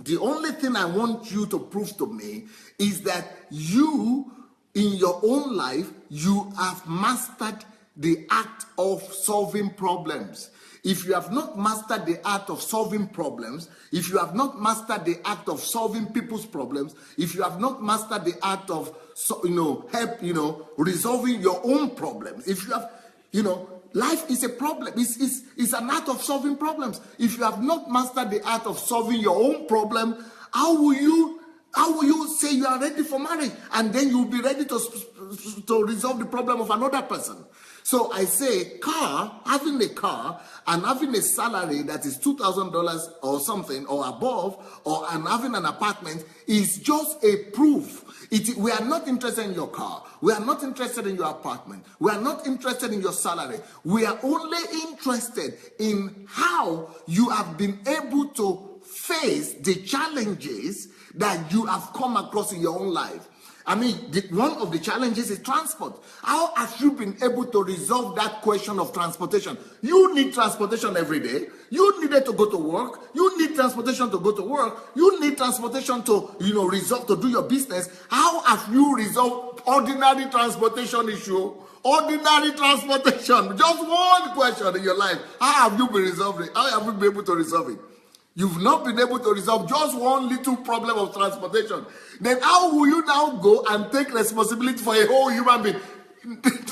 the only thing I want you to prove to me is that you, in your own life, you have mastered the art of solving problems. If you have not mastered the art of solving problems, if you have not mastered the art of solving people's problems, if you have not mastered the art of, resolving your own problems, if you have, life is a problem. It's an art of solving problems. If you have not mastered the art of solving your own problem, how will you say you are ready for marriage and then you'll be ready to resolve the problem of another person? So I say, having a car and having a salary that is $2,000 or something or above, and having an apartment is just a proof. We are not interested in your car. We are not interested in your apartment. We are not interested in your salary. We are only interested in how you have been able to face the challenges that you have come across in your own life. I mean, one of the challenges is transport. How have you been able to resolve that question of transportation? You need transportation every day. You needed to go to work. You need transportation to go to work. You need transportation to, resolve, to do your business. How have you resolved ordinary transportation issue? Ordinary transportation. Just one question in your life. How have you been resolving? How have you been able to resolve it? You've not been able to resolve just one little problem of transportation. Then how will you now go and take responsibility for a whole human being?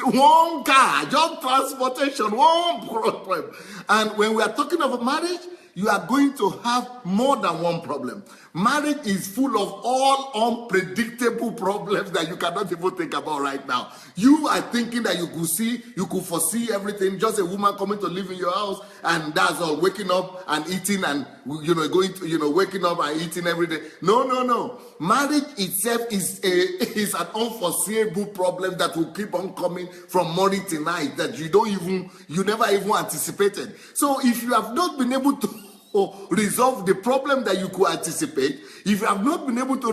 One car, just transportation, one problem. And when we are talking about marriage, you are going to have more than one problem. Marriage is full of all unpredictable problems that you cannot even think about right now. You are thinking that you could foresee everything, just a woman coming to live in your house, and that's all, waking up and eating and, waking up and eating every day. No. Marriage itself is an unforeseeable problem that will keep on coming from morning to night that you never even anticipated. So if you have not been able to resolve the problem that you could anticipate, if you have not been able to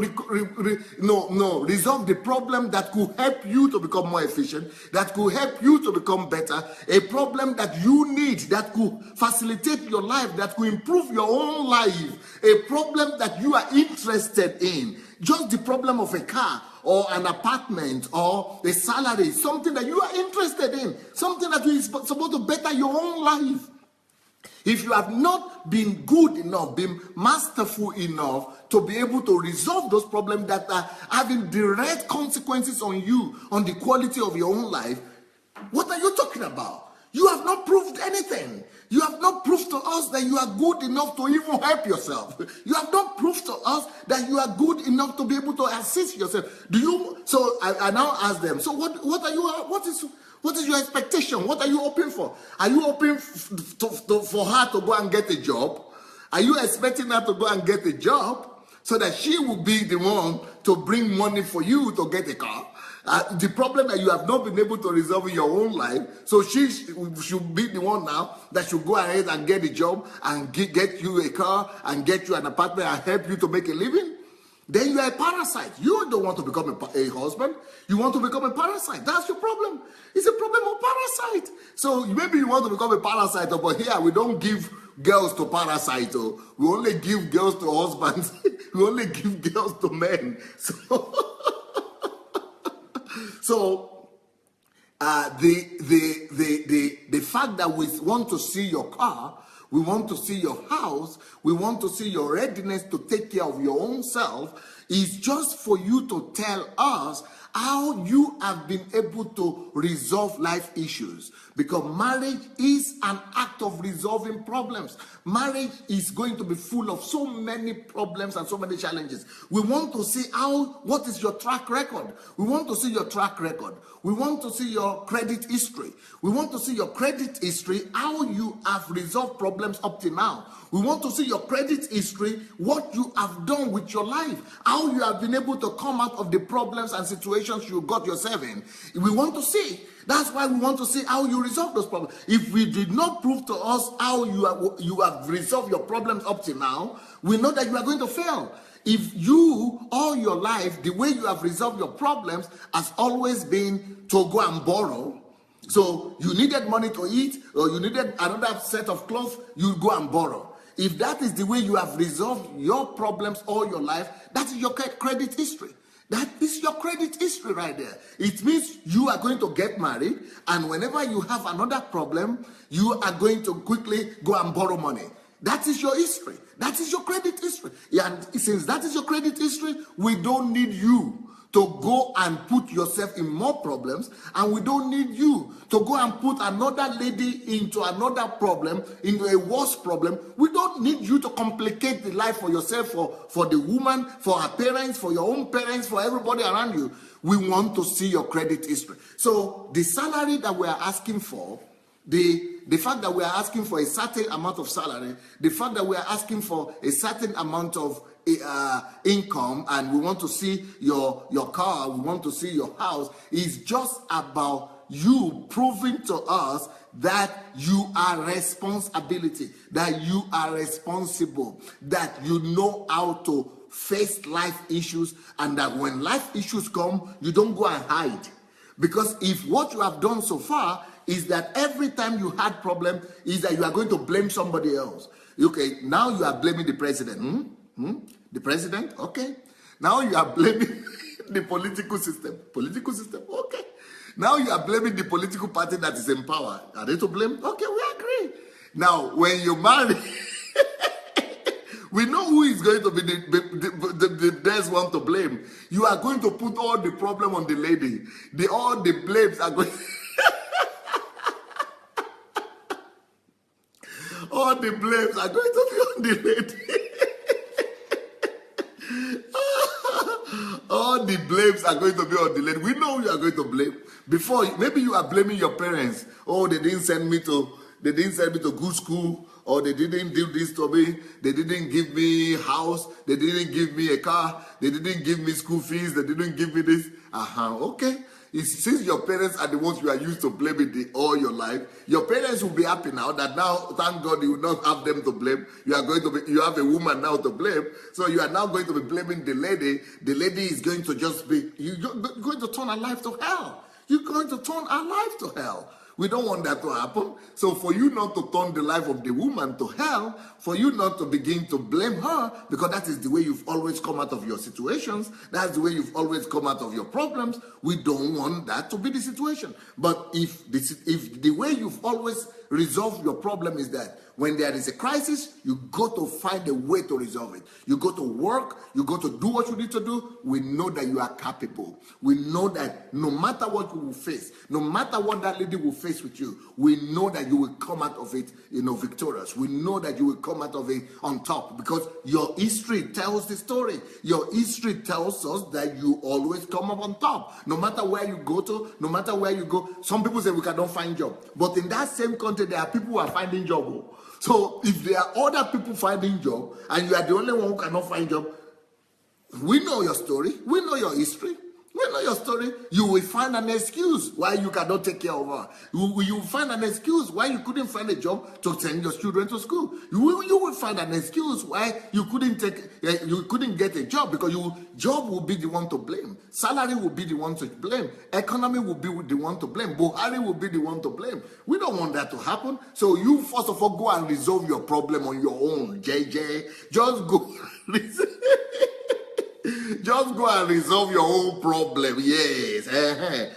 resolve the problem that could help you to become more efficient, that could help you to become better, a problem that you need, that could facilitate your life, that could improve your own life, a problem that you are interested in, just the problem of a car or an apartment or a salary, something that you are interested in, something that is supposed to better your own life. If you have not been good enough, been masterful enough to be able to resolve those problems that are having direct consequences on you, on the quality of your own life, what are you talking about? You have not proved anything. You have not proved to us that you are good enough to even help yourself. You have not proved to us that you are good enough to be able to assist yourself. So I now ask them, so what is your expectation? What are you hoping for? Are you hoping for her to go and get a job? Are you expecting her to go and get a job so that she will be the one to bring money for you to get a car? The problem that you have not been able to resolve in your own life, so she should be the one now that should go ahead and get a job and get you a car and get you an apartment and help you to make a living? Then you are a parasite. You don't want to become a husband. You want to become a parasite. That's your problem. It's a problem of parasite. So maybe you want to become a parasite, but here we don't give girls to parasites. We only give girls to husbands. We only give girls to men. So the fact that we want to see your car, we want to see your house, we want to see your readiness to take care of your own self, is just for you to tell us how you have been able to resolve life issues, because marriage is an act of resolving problems. Marriage is going to be full of so many problems and so many challenges. We want to see what is your track record. We want to see your track record. We want to see your credit history. We want to see your credit history, how you have resolved problems up to now. We want to see your credit history, what you have done with your life, how you have been able to come out of the problems and situations you got yourself in. We want to see. That's why we want to see how you resolve those problems. If we did not prove to us how you have resolved your problems up to now, we know that you are going to fail. If you, all your life, the way you have resolved your problems has always been to go and borrow. So you needed money to eat, or you needed another set of clothes, you go and borrow. If that is the way you have resolved your problems all your life, that is your credit history. That is your credit history right there. It means you are going to get married, and whenever you have another problem, you are going to quickly go and borrow money. That is your history. That is your credit history. And since that is your credit history, we don't need you to go and put yourself in more problems, and we don't need you to go and put another lady into another problem, into a worse problem. We don't need you to complicate the life for yourself, for the woman, for her parents, for your own parents, for everybody around you. We want to see your credit history. So the salary that we are asking for, the fact that we are asking for a certain amount of salary, the fact that we are asking for a certain amount of income, and we want to see your car, we want to see your house, is just about you proving to us that you are responsibility, that you are responsible, that you know how to face life issues, and that when life issues come, you don't go and hide. Because if what you have done so far is that every time you had problem is that you are going to blame somebody else. Okay, now you are blaming the president. The president? Okay. Now you are blaming the political system. Political system? Okay. Now you are blaming the political party that is in power. Are they to blame? Okay, we agree. Now, when you marry, we know who is going to be the best one to blame. You are going to put all the problem on the lady. All the blames are going... all the blames are going to be on the lady. All the blames are going to be on the lady. We know you are going to blame. Before, maybe you are blaming your parents. Oh, they didn't send me to good school, or they didn't do this to me. They didn't give me a house. They didn't give me a car. They didn't give me school fees. They didn't give me this. Okay. Since your parents are the ones you are used to blaming all your life, your parents will be happy now that now, thank God, you will not have them to blame. You have a woman now to blame. So you are now going to be blaming the lady. The lady is going to you're going to turn her life to hell. You're going to turn her life to hell. We don't want that to happen. So for you not to turn the life of the woman to hell, for you not to begin to blame her, because that is the way you've always come out of your situations, that's the way you've always come out of your problems, we don't want that to be the situation. But if the way you've always resolved your problem is that when there is a crisis, you go to find a way to resolve it. You go to work, you go to do what you need to do. We know that you are capable. We know that no matter what you will face, no matter what that lady will face with you, we know that you will come out of it, victorious. We know that you will come out of it on top, because your history tells the story. Your history tells us that you always come up on top. No matter where you go to, no matter where you go. Some people say we cannot find job. But in that same country, there are people who are finding job. So if there are other people finding job and you are the only one who cannot find job, we know your story. We know your history. We know your story. You will find an excuse why you cannot take care of her. You will find an excuse why you couldn't find a job to send your children to school. You will find an excuse why you couldn't get a job, because job will be the one to blame. Salary will be the one to blame. Economy will be the one to blame. Buhari will be the one to blame. We don't want that to happen. So you first of all go and resolve your problem on your own, JJ. Just go. Just go and resolve your own problem. Yes.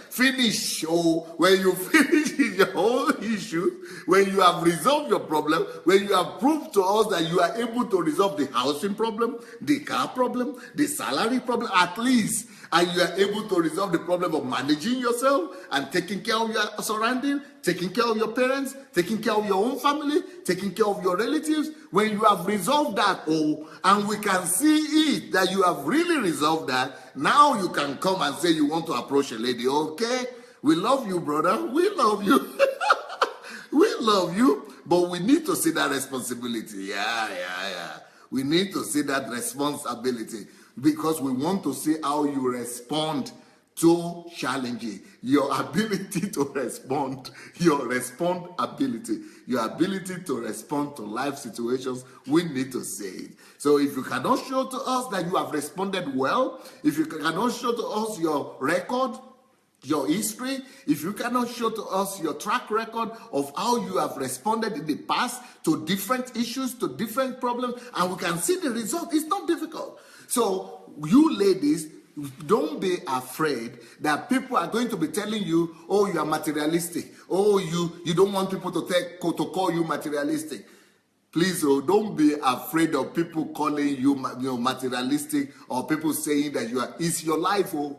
Finish. Oh, when you finish your own issue, when you have resolved your problem, when you have proved to us that you are able to resolve the housing problem, the car problem, the salary problem, at least, and you are able to resolve the problem of managing yourself and taking care of your surrounding, taking care of your parents, taking care of your own family, taking care of your relatives. When you have resolved that, and we can see it that you have really resolved that, now you can come and say you want to approach a lady. Okay, we love you, brother. We love you. We love you, but we need to see that responsibility. Yeah. We need to see that responsibility, because we want to see how you respond to challenging, your ability to respond, your ability to respond to life situations. We need to say it. So if you cannot show to us that you have responded well, if you cannot show to us your record, your history, if you cannot show to us your track record of how you have responded in the past to different issues, to different problems, and we can see the result, it's not difficult. So you ladies, don't be afraid that people are going to be telling you, oh, you are materialistic. Oh, you don't want people to call you materialistic. Please, don't be afraid of people calling you materialistic, or people saying that it's your life. You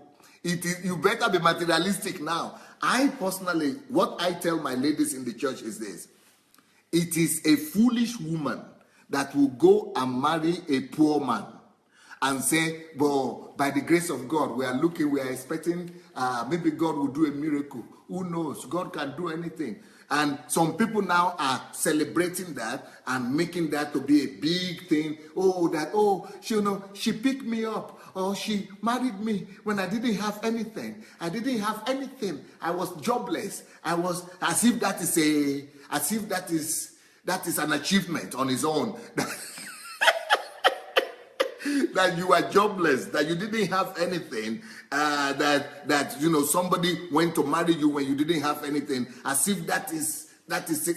better be materialistic now. I personally, what I tell my ladies in the church is this: it is a foolish woman that will go and marry a poor man and say, well, by the grace of God, we are expecting, maybe God will do a miracle. Who knows? God can do anything. And some people now are celebrating that and making that to be a big thing. She picked me up, or she married me when I didn't have anything. I was jobless. I was as if that is an achievement on its own. That you are jobless, that you didn't have anything, that somebody went to marry you when you didn't have anything, as if that is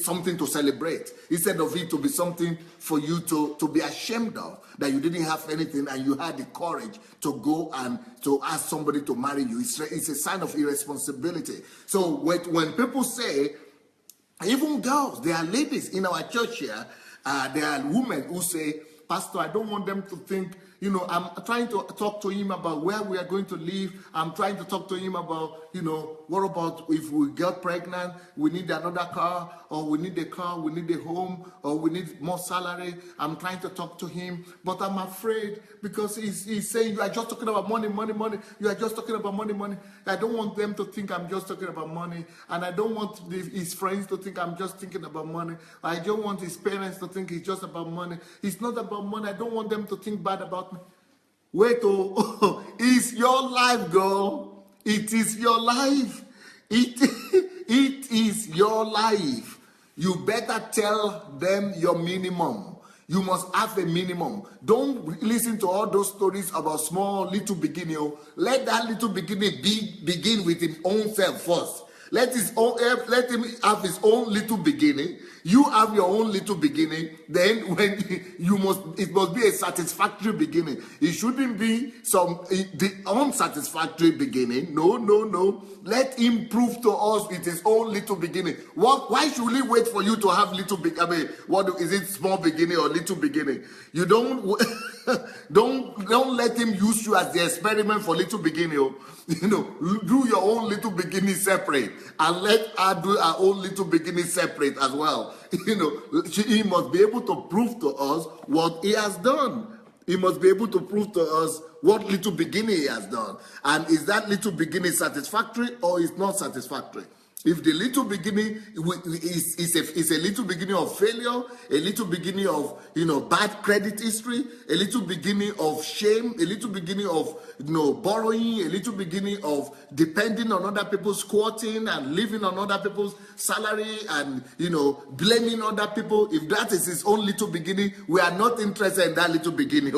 something to celebrate, instead of it to be something for you to be ashamed of, that you didn't have anything and you had the courage to go and to ask somebody to marry you. It's a sign of irresponsibility. So when people say, even girls, there are ladies in our church here, there are women who say, Pastor, I don't want them to think, I'm trying to talk to him about where we are going to live. I'm trying to talk to him about, what about if we get pregnant, we need another car, or we need a car, we need a home, or we need more salary. I'm trying to talk to him, but I'm afraid because he's saying, you are just talking about money. You are just talking about money. I don't want them to think I'm just talking about money, and I don't want his friends to think I'm just thinking about money. I don't want his parents to think it's just about money. It's not about money. I don't want them to think bad about me. Wait, it's your life, girl. It is your life. It is your life. You better tell them your minimum. You must have a minimum. Don't listen to all those stories about small little beginning. Let that little beginning begin with his own self first. Let him have his own little beginning. You have your own little beginning. Then it must be a satisfactory beginning. It shouldn't be the unsatisfactory beginning. No. Let him prove to us with his own little beginning. Why should we wait for you to have little beginning? What is it, small beginning or little beginning? You don't let him use you as the experiment for little beginning. Do your own little beginning separate, and let her do her own little beginning separate as well. He must be able to prove to us what he has done. He must be able to prove to us what little beginning he has done. And is that little beginning satisfactory or is not satisfactory? If the little beginning is a little beginning of failure, a little beginning of bad credit history, a little beginning of shame, a little beginning of borrowing, a little beginning of depending on other people's squatting and living on other people's salary and blaming other people, if that is his own little beginning, we are not interested in that little beginning.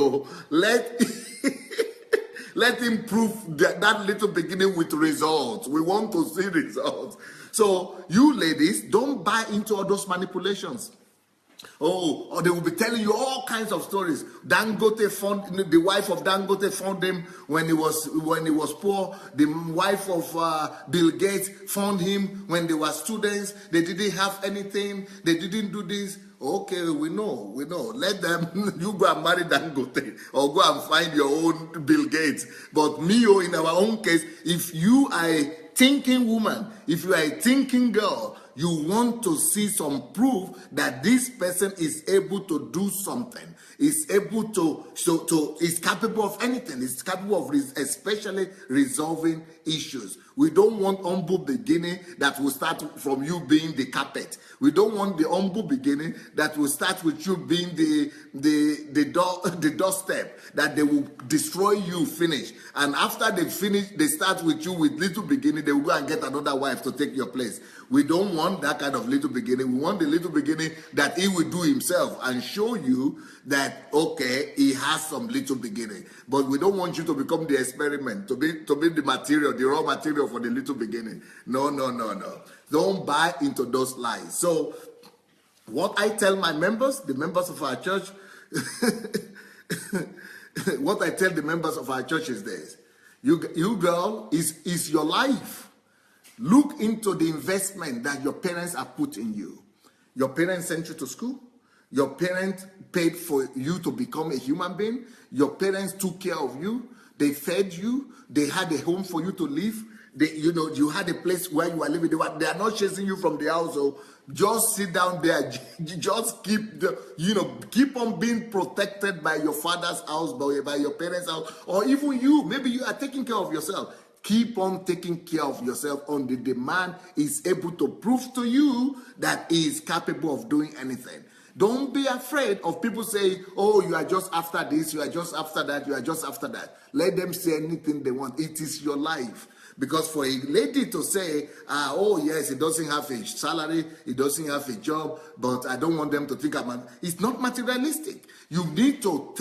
Let him prove that little beginning with results. We want to see results. So you ladies, don't buy into all those manipulations. Oh, or they will be telling you all kinds of stories. Dangote found the wife of Dangote found him when he was poor. The wife of Bill Gates found him when they were students. They didn't have anything. They didn't do this. Okay, we know. Let them. You go and marry Dangote or go and find your own Bill Gates. But me, in our own case, if you are a thinking woman, if you are a thinking girl, you want to see some proof that this person is able to do something, is able is capable of anything, is capable of especially resolving issues. We don't want humble beginning that will start from you being the carpet. We don't want the humble beginning that will start with you being the doorstep, that they will destroy you, finish. And after they finish, they start with you with little beginning, they will go and get another wife to take your place. We don't want that kind of little beginning. We want the little beginning that he will do himself and show you that, okay, he has some little beginning. But we don't want you to become the experiment, to be the material, the raw material for the little beginning. No. Don't buy into those lies. So what I tell my members, the members of our church, what I tell the members of our church is this. You girl, is your life. Look into the investment that your parents have put in you. Your parents sent you to school. Your parents paid for you to become a human being. Your parents took care of you. They fed you. They had a home for you to live. You had a place where you were living. They are not chasing you from the house. So just sit down there. Just keep on being protected by your father's house, by your parents' house, or even you. Maybe you are taking care of yourself. Keep on taking care of yourself on the demand is able to prove to you that he is capable of doing anything. Don't be afraid of people saying, oh, you are just after this, you are just after that, you are just after that. Let them say anything they want. It is your life. Because for a lady to say, oh yes, he doesn't have a salary, he doesn't have a job, but I don't want them to think it's not materialistic. You need to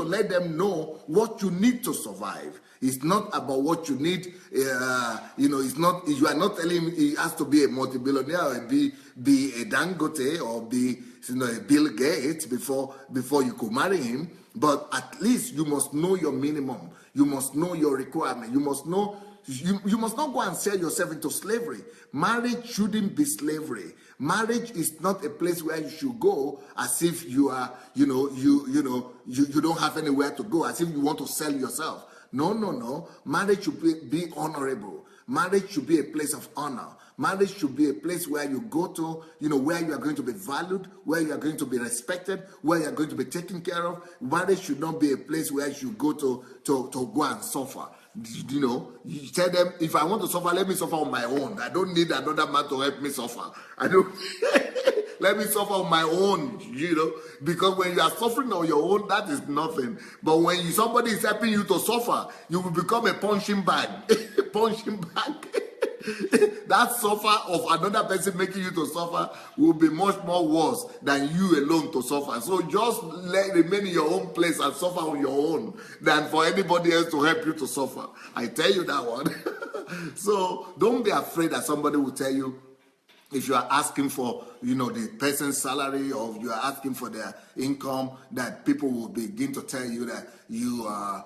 let them know what you need to survive. It's not about what you need. It's not. You are not telling him he has to be a multi-billionaire or be a Dangote or be a Bill Gates before you could marry him. But at least you must know your minimum. You must know your requirement. You must know. You must not go and sell yourself into slavery. Marriage shouldn't be slavery. Marriage is not a place where you should go as if you are, you don't have anywhere to go, as if you want to sell yourself. No. Marriage should be honorable. Marriage should be a place of honor. Marriage should be a place where you go to, where you are going to be valued, where you are going to be respected, where you are going to be taken care of. Marriage should not be a place where you go to go and suffer. You tell them, if I want to suffer, let me suffer on my own. I don't need another man to help me suffer. I don't. Let me suffer on my own, because when you are suffering on your own, that is nothing. But when somebody is helping you to suffer, you will become a punching bag. Punching bag. That suffer of another person making you to suffer will be much more worse than you alone to suffer. So just remain in your own place and suffer on your own than for anybody else to help you to suffer. I tell you that one. So don't be afraid that somebody will tell you, if you are asking for, the person's salary, or you are asking for their income, that people will begin to tell you that you are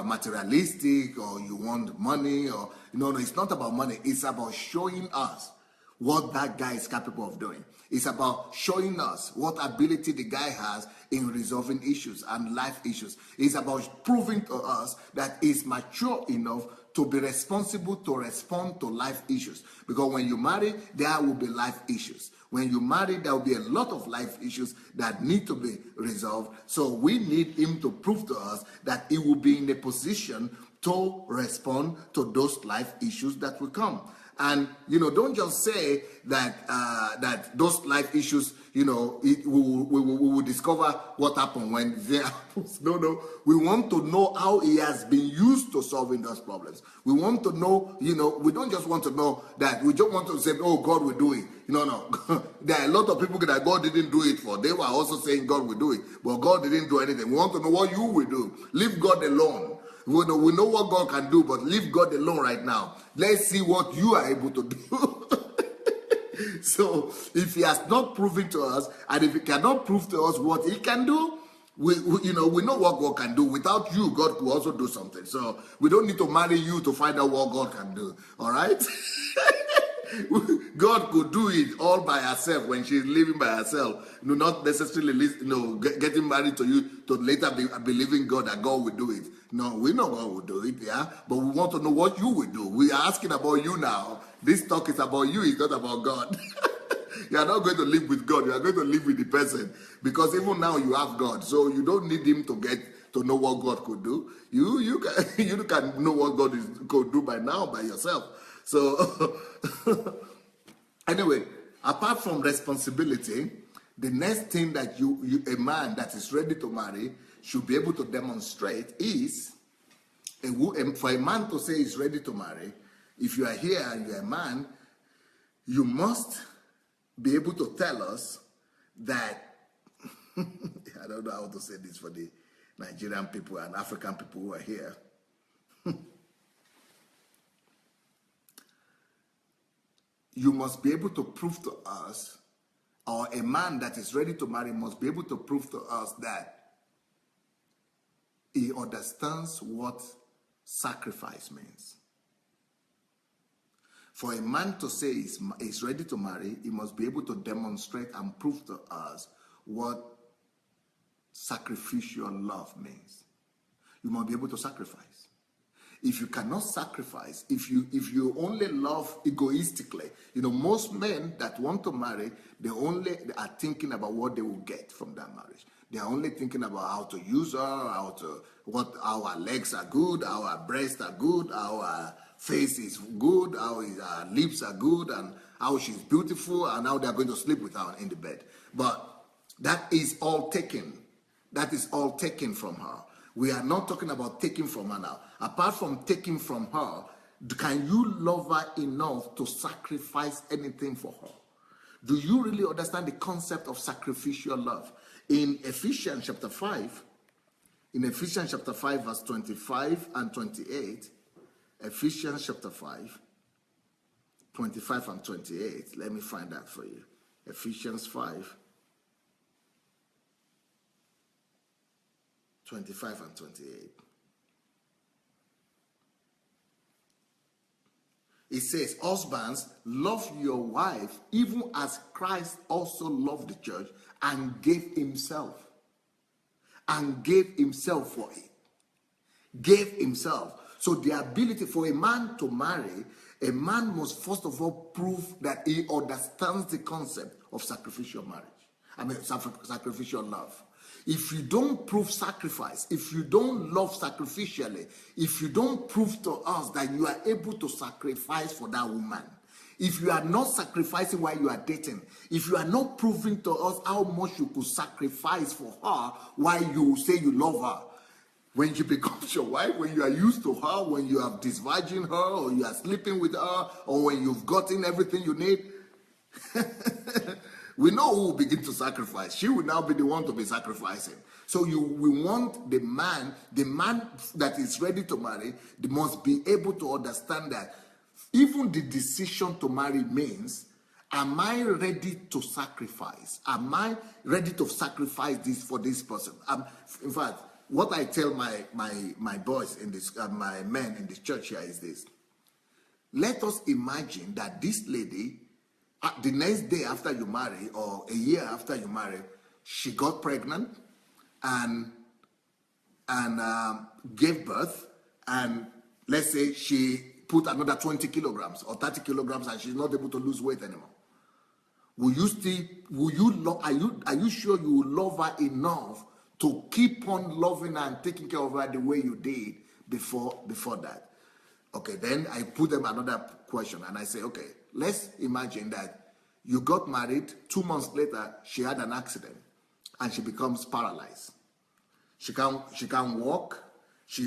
materialistic, or you want money, or no, it's not about money. It's about showing us what that guy is capable of doing. It's about showing us what ability the guy has in resolving issues and life issues. It's about proving to us that he's mature enough to be responsible to respond to life issues. Because when you marry, there will be life issues. When you marry, there will be a lot of life issues that need to be resolved. So we need him to prove to us that he will be in a position to respond to those life issues that will come. And, don't just say that those life issues, we will discover what happened when they happen. No. We want to know how he has been used to solving those problems. We want to know, we don't just want to know that. We don't want to say, oh, God will do it. No. There are a lot of people that God didn't do it for. They were also saying God will do it. But God didn't do anything. We want to know what you will do. Leave God alone. We know what God can do, but leave God alone right now. Let's see what you are able to do. So if he has not proven to us, and if he cannot prove to us what he can do, we know what God can do. Without you, God could also do something. So we don't need to marry you to find out what God can do. All right? God could do it all by herself when she's living by herself. Not necessarily, getting married to you to later be believing God that God will do it. No, we know God will do it, yeah. But we want to know what you will do. We are asking about you now. This talk is about you. It's not about God. You are not going to live with God. You are going to live with the person, because even now you have God, so you don't need him to get to know what God could do. You can know what God could do by now by yourself. So anyway, apart from responsibility, the next thing that a man that is ready to marry should be able to demonstrate is for a man to say he's ready to marry. If you are here and you're a man, you must be able to tell us that I don't know how to say this for the Nigerian people and African people who are here. You must be able to prove to us, or a man that is ready to marry must be able to prove to us that he understands what sacrifice means. For a man to say he's ready to marry, he must be able to demonstrate and prove to us what sacrificial love means. You must be able to sacrifice. If you cannot sacrifice, if you only love egoistically, most men that want to marry, they are thinking about what they will get from that marriage. They are only thinking about how to use her, how our legs are good, how our breasts are good, how our face is good, how our lips are good, and how she's beautiful, and how they're going to sleep with her in the bed. But that is all taken. That is all taken from her. We are not talking about taking from her now. Apart from taking from her, can you love her enough to sacrifice anything for her? Do you really understand the concept of sacrificial love? In Ephesians chapter 5, verse 25 and 28, Ephesians chapter 5, 25 and 28, let me find that for you. Ephesians 5, 25 and 28. It says, husbands, love your wife, even as Christ also loved the church and gave himself. And gave himself for it. Gave himself. So the ability for a man to marry, a man must first of all prove that he understands the concept of sacrificial marriage. Sacrificial love. If you don't prove sacrifice, if you don't love sacrificially, if you don't prove to us that you are able to sacrifice for that woman, if you are not sacrificing while you are dating, if you are not proving to us how much you could sacrifice for her while you say you love her, when she becomes your wife, when you are used to her, when you have disvirgin her, or you are sleeping with her, or when you've gotten everything you need, we know who will begin to sacrifice. She will now be the one to be sacrificing. So we want the man that is ready to marry, they must be able to understand that even the decision to marry means, am I ready to sacrifice? Am I ready to sacrifice this for this person? In fact, what I tell my boys in this, my men in this church here is this. Let us imagine that this lady, the next day after you marry, or a year after you marry, she got pregnant and gave birth, and let's say she put another 20 kilograms or 30 kilograms and she's not able to lose weight anymore. Are you sure you will love her enough to keep on loving her and taking care of her the way you did before that? Okay, then I put them another question and I say, okay, let's imagine that you got married, 2 months later, she had an accident and she becomes paralyzed. She can't walk.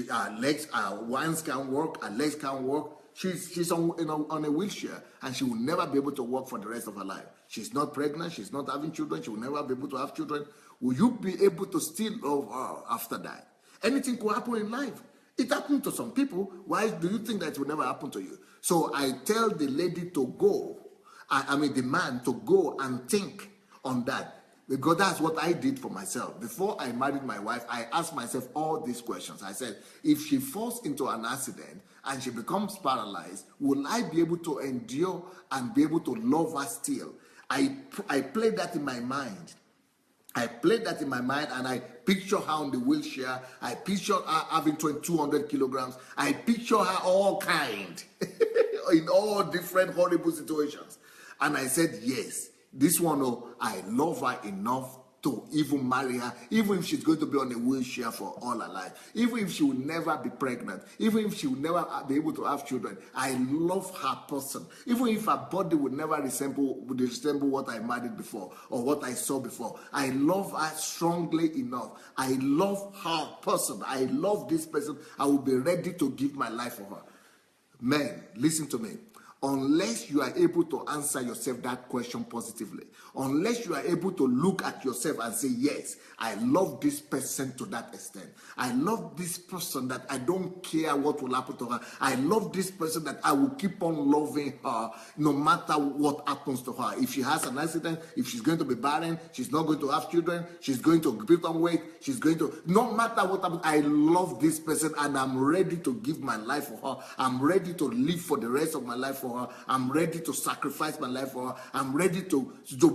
Her legs, her hands can't work, her legs can't work. She's on a wheelchair and she will never be able to walk for the rest of her life. She's not pregnant, she's not having children, she will never be able to have children. Will you be able to still love her after that? Anything could happen in life. It happened to some people. Why do you think that it will never happen to you? So I tell the lady to go I mean the man to go and think on that. Because that's what I did for myself. Before I married my wife, I asked myself all these questions. I said, if she falls into an accident and she becomes paralyzed, will I be able to endure and be able to love her still? I played that in my mind. I played that in my mind, and I picture her on the wheelchair. I picture her having 200 kilograms. I picture her all kind in all different horrible situations. And I said, yes, this one, oh, I love her enough to even marry her, even if she's going to be on a wheelchair for all her life, even if she will never be pregnant, even if she will never be able to have children. I love her person, even if her body would never resemble what I married before or what I saw before. I love her strongly enough. I love her person. I love this person. I will be ready to give my life for her. Men, listen to me. Unless you are able to answer yourself that question positively, unless you are able to look at yourself and say, yes, I love this person to that extent. I love this person that I don't care what will happen to her. I love this person that I will keep on loving her no matter what happens to her. If she has an accident, if she's going to be barren, she's not going to have children, she's going to put on weight, she's going to, no matter what happens, I love this person and I'm ready to give my life for her. I'm ready to live for the rest of my life for her. I'm ready to sacrifice my life for her. I'm ready to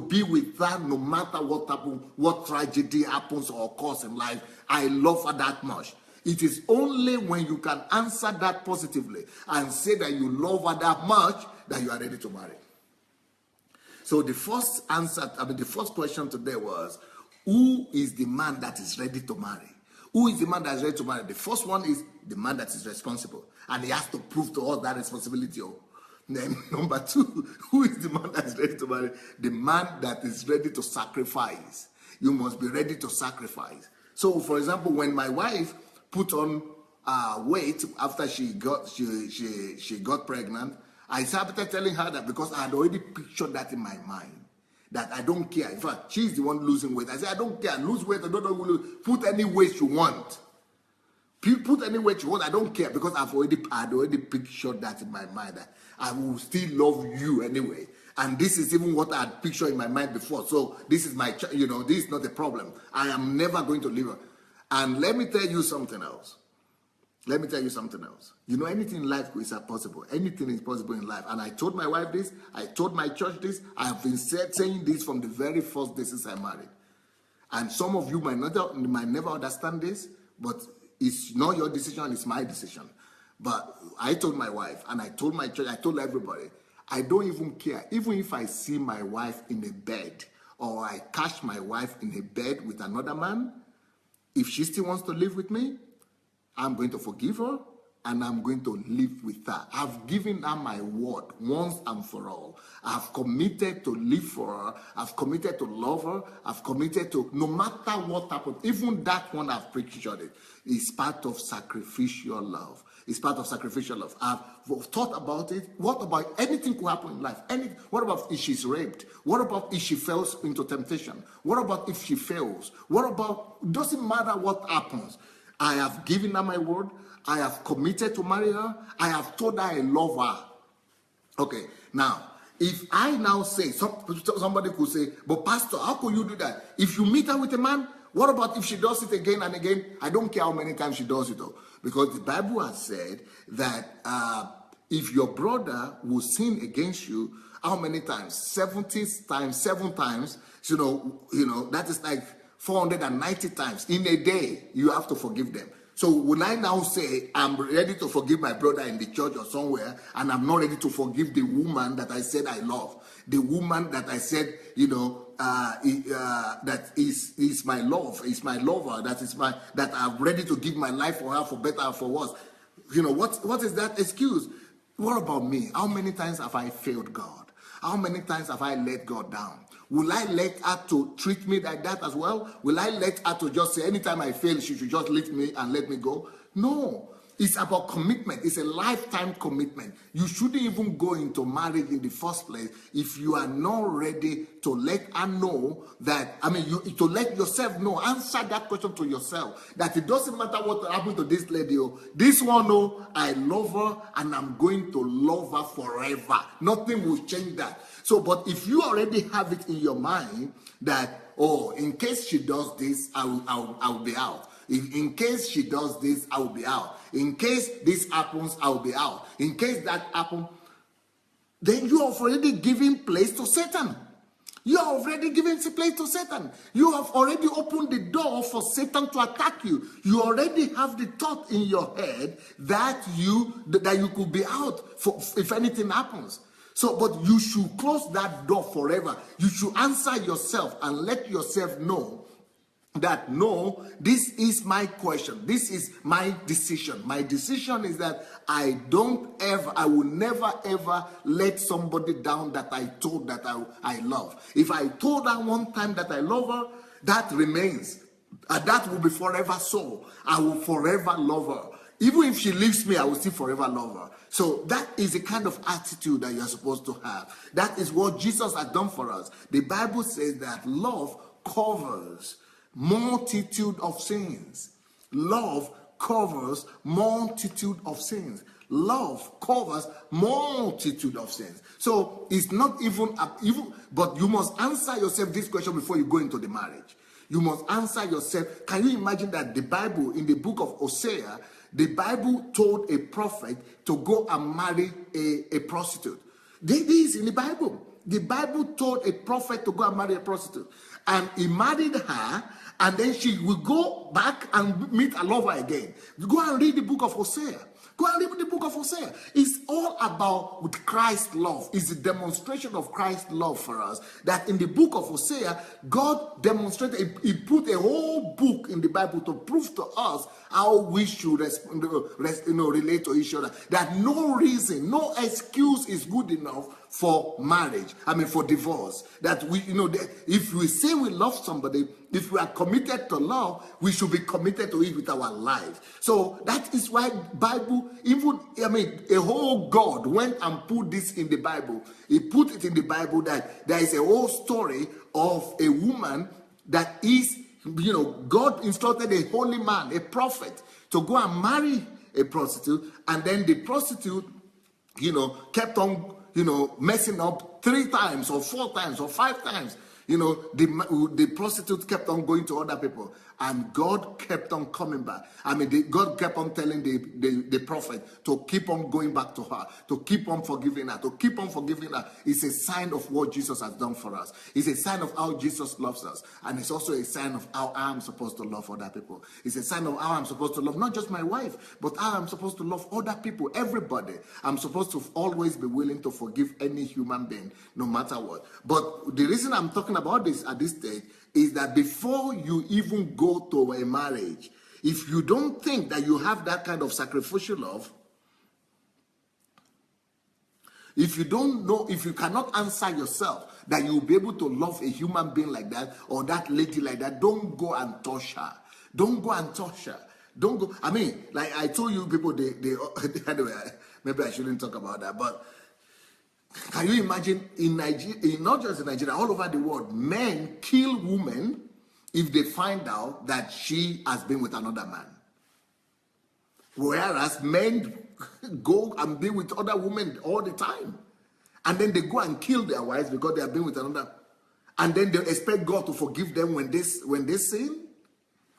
be with her no matter what happens, what tragedy happens or occurs in life. I love her that much. It is only when you can answer that positively and say that you love her that much that you are ready to marry. So the first answer, the first question today was, who is the man that is ready to marry? Who is the man that is ready to marry? The first one is the man that is responsible, and he has to prove to us that responsibility. Then number two, who is the man that is ready to marry? The man that is ready to sacrifice. You must be ready to sacrifice. So, for example, when my wife put on weight after she got pregnant, I started telling her that because I had already pictured that in my mind, that I don't care. In fact, she's the one losing weight. I said, I don't care. Lose weight. I don't know. Put any weight you want. Put any weight you want. I don't care, because I had already pictured that in my mind. That I will still love you anyway. And this is even what I had pictured in my mind before. So this is my, this is not a problem. I am never going to leave her. And let me tell you something else. Anything in life is possible. Anything is possible in life. And I told my wife this. I told my church this. I have been saying this from the very first day since I married. And some of you might never understand this, but it's not your decision, it's my decision. But I told my wife, and I told my church, I told everybody, I don't even care. Even if I see my wife in a bed, or I catch my wife in a bed with another man, if she still wants to live with me, I'm going to forgive her, and I'm going to live with her. I've given her my word once and for all. I've committed to live for her. I've committed to love her. I've committed to, no matter what happens, even that one I've pictured it, is part of sacrificial love. It's part of sacrificial love. I've thought about it. What about anything could happen in life? What about if she's raped? What about if she falls into temptation? What about if she fails? What about, doesn't matter what happens. I have given her my word. I have committed to marry her. I have told her I love her. Okay, now, if I now say, somebody could say, but Pastor, how could you do that? If you meet her with a man, what about if she does it again and again? I don't care how many times she does it, though. Because the Bible has said that if your brother will sin against you, how many times? 70 times, 7 times. That is like 490 times. In a day, you have to forgive them. So when I now say I'm ready to forgive my brother in the church or somewhere, and I'm not ready to forgive the woman that I said I love, the woman that I said, that is my love, is my lover, that I'm ready to give my life for her, for better or for worse. What is that excuse? What about me? How many times have I failed God? How many times have I let God down? Will I let her to treat me like that as well? Will I let her to just say, anytime I fail, she should just leave me and let me go? No. It's about commitment. It's a lifetime commitment. You shouldn't even go into marriage in the first place if you are not ready to let her know that, to let yourself know, answer that question to yourself, that it doesn't matter what happened to this lady. This one, I love her and I'm going to love her forever. Nothing will change that. So, but if you already have it in your mind that, in case she does this, I'll be out. In case she does this, I will be out. In case this happens, I will be out. In case that happens, then you have already given place to Satan. You are already given place to Satan. You have already opened the door for Satan to attack you. You already have the thought in your head that you could be out if anything happens. So, but you should close that door forever. You should answer yourself and let yourself know that no, this is my question. This is my decision. My decision is that I will never ever let somebody down that I told that I love. If I told her one time that I love her, that remains. And that will be forever so. I will forever love her. Even if she leaves me, I will still forever love her. So that is the kind of attitude that you're supposed to have. That is what Jesus has done for us. The Bible says that love covers multitude of sins. Love covers multitude of sins. Love covers multitude of sins. So it's not even, but you must answer yourself this question before you go into the marriage. You must answer yourself. Can you imagine that the Bible, in the book of Hosea, the Bible told a prophet to go and marry a prostitute? This is in the Bible. The Bible told a prophet to go and marry a prostitute. And he married her, and then she will go back and meet a lover again. Go and read the book of Hosea. Go and read the book of Hosea. It's all about with Christ's love. It's a demonstration of Christ's love for us. That in the book of Hosea, God demonstrated, he put a whole book in the Bible to prove to us how we should relate to each other. That no reason, no excuse is good enough for marriage, for divorce. That if we say we love somebody, if we are committed to love, we should be committed to it with our lives. So that is why Bible, a whole God went and put this in the Bible. He put it in the Bible that there is a whole story of a woman that is, God instructed a holy man, a prophet, to go and marry a prostitute, and then the prostitute, kept on messing up 3 times or 4 times or 5 times. The prostitute kept on going to other people, and God kept on coming back. God kept on telling the prophet to keep on going back to her, to keep on forgiving her, to keep on forgiving her. It's a sign of what Jesus has done for us. It's a sign of how Jesus loves us, and it's also a sign of how I'm supposed to love other people. It's a sign of how I'm supposed to love not just my wife, but how I'm supposed to love other people, everybody. I'm supposed to always be willing to forgive any human being, no matter what. But the reason I'm talking about this at this stage is that before you even go to a marriage, if you don't think that you have that kind of sacrificial love, if you don't know, if you cannot answer yourself that you'll be able to love a human being like that or that lady like that, don't go and touch her. Don't go and touch her. Don't go. Like I told you people, anyway, maybe I shouldn't talk about that, but can you imagine in Nigeria, not just in Nigeria, all over the world, men kill women if they find out that she has been with another man. Whereas men go and be with other women all the time. And then they go and kill their wives because they have been with another. And then they expect God to forgive them when they sin.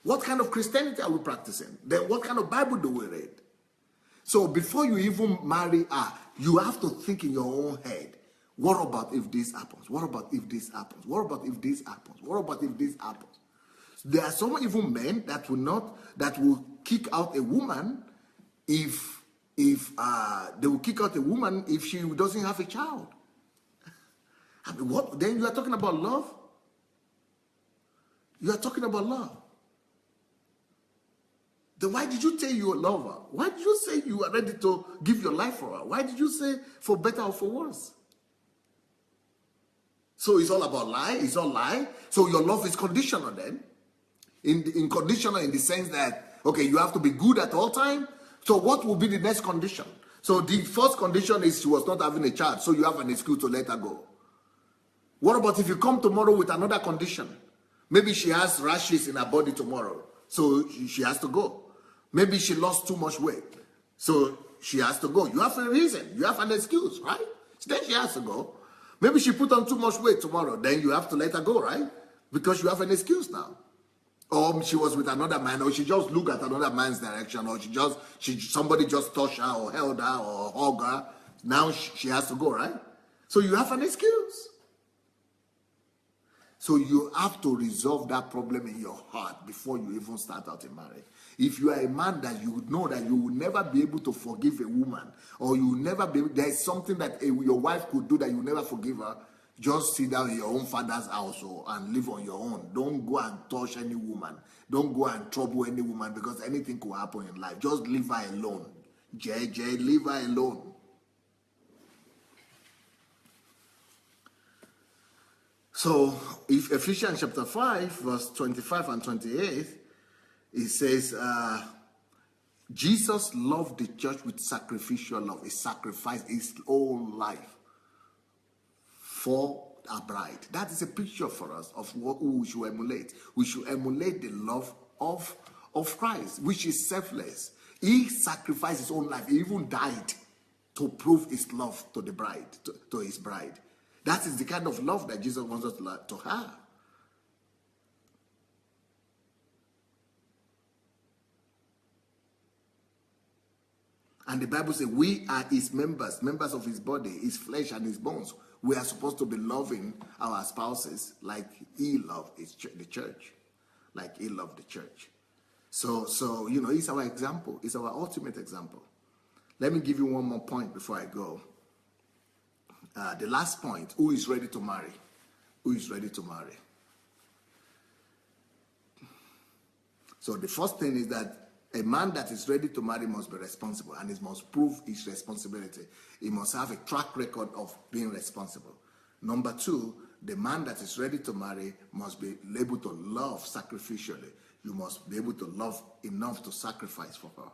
What kind of Christianity are we practicing? Then what kind of Bible do we read? So before you even marry her, you have to think in your own head, what about if this happens? What about if this happens? What about if this happens? What about if this happens? There are some even men that will kick out a woman if they will kick out a woman if she doesn't have a child. What? Then you are talking about love? You are talking about love. Then why did you say you love her? Why did you say you are ready to give your life for her? Why did you say for better or for worse? So it's all about lie. It's all lie. So your love is conditional then. In conditional in the sense that, okay, you have to be good at all time. So what will be the next condition? So the first condition is she was not having a child, so you have an excuse to let her go. What about if you come tomorrow with another condition? Maybe she has rashes in her body tomorrow, so she has to go. Maybe she lost too much weight, so she has to go. You have a reason. You have an excuse, right? So then she has to go. Maybe she put on too much weight tomorrow. Then you have to let her go, right? Because you have an excuse now. Or she was with another man, or she just looked at another man's direction, or somebody just touched her or held her or hugged her. Now she has to go, right? So you have an excuse. So you have to resolve that problem in your heart before you even start out in marriage. If you are a man that you know that you will never be able to forgive a woman, or you will never be, there is something that your wife could do that you will never forgive her, just sit down in your own father's house and live on your own. Don't go and touch any woman. Don't go and trouble any woman, because anything could happen in life. Just leave her alone. Leave her alone. So, if Ephesians chapter 5, verse 25 and 28, it says, Jesus loved the church with sacrificial love. He sacrificed his own life for a bride. That is a picture for us of who we should emulate. We should emulate the love of Christ, which is selfless. He sacrificed his own life. He even died to prove his love to the bride, to his bride. That is the kind of love that Jesus wants us to have. And the Bible says we are his members of his body, his flesh and his bones. We are supposed to be loving our spouses like he loved the church. Like he loved the church. So he's our example. He's our ultimate example. Let me give you one more point before I go. The last point, who is ready to marry? Who is ready to marry? So the first thing is that a man that is ready to marry must be responsible, and he must prove his responsibility. He must have a track record of being responsible. Number two, the man that is ready to marry must be able to love sacrificially. You must be able to love enough to sacrifice for her.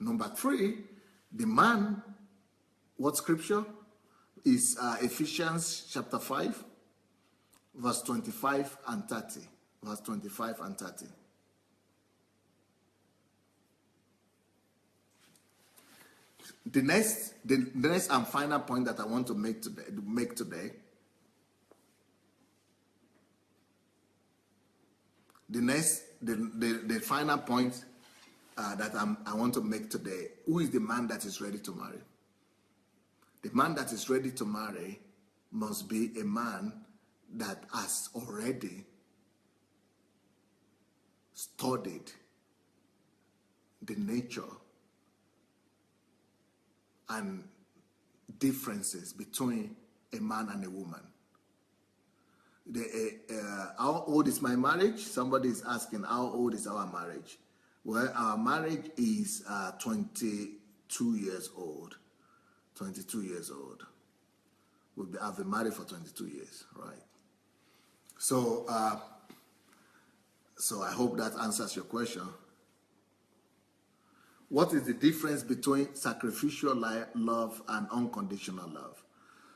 Number three, the man, what scripture? Is Ephesians chapter 5, verse 25 and 30. Verse 25 and 30. The next and final point that I want to make today, the final point that I want to make today, who is the man that is ready to marry? The man that is ready to marry must be a man that has already studied the nature and differences between a man and a woman. How old is my marriage? Somebody is asking, how old is our marriage? Well, our marriage is 22 years old. 22 years old. I've been married for 22 years, right? So I hope that answers your question. What is the difference between sacrificial love and unconditional love?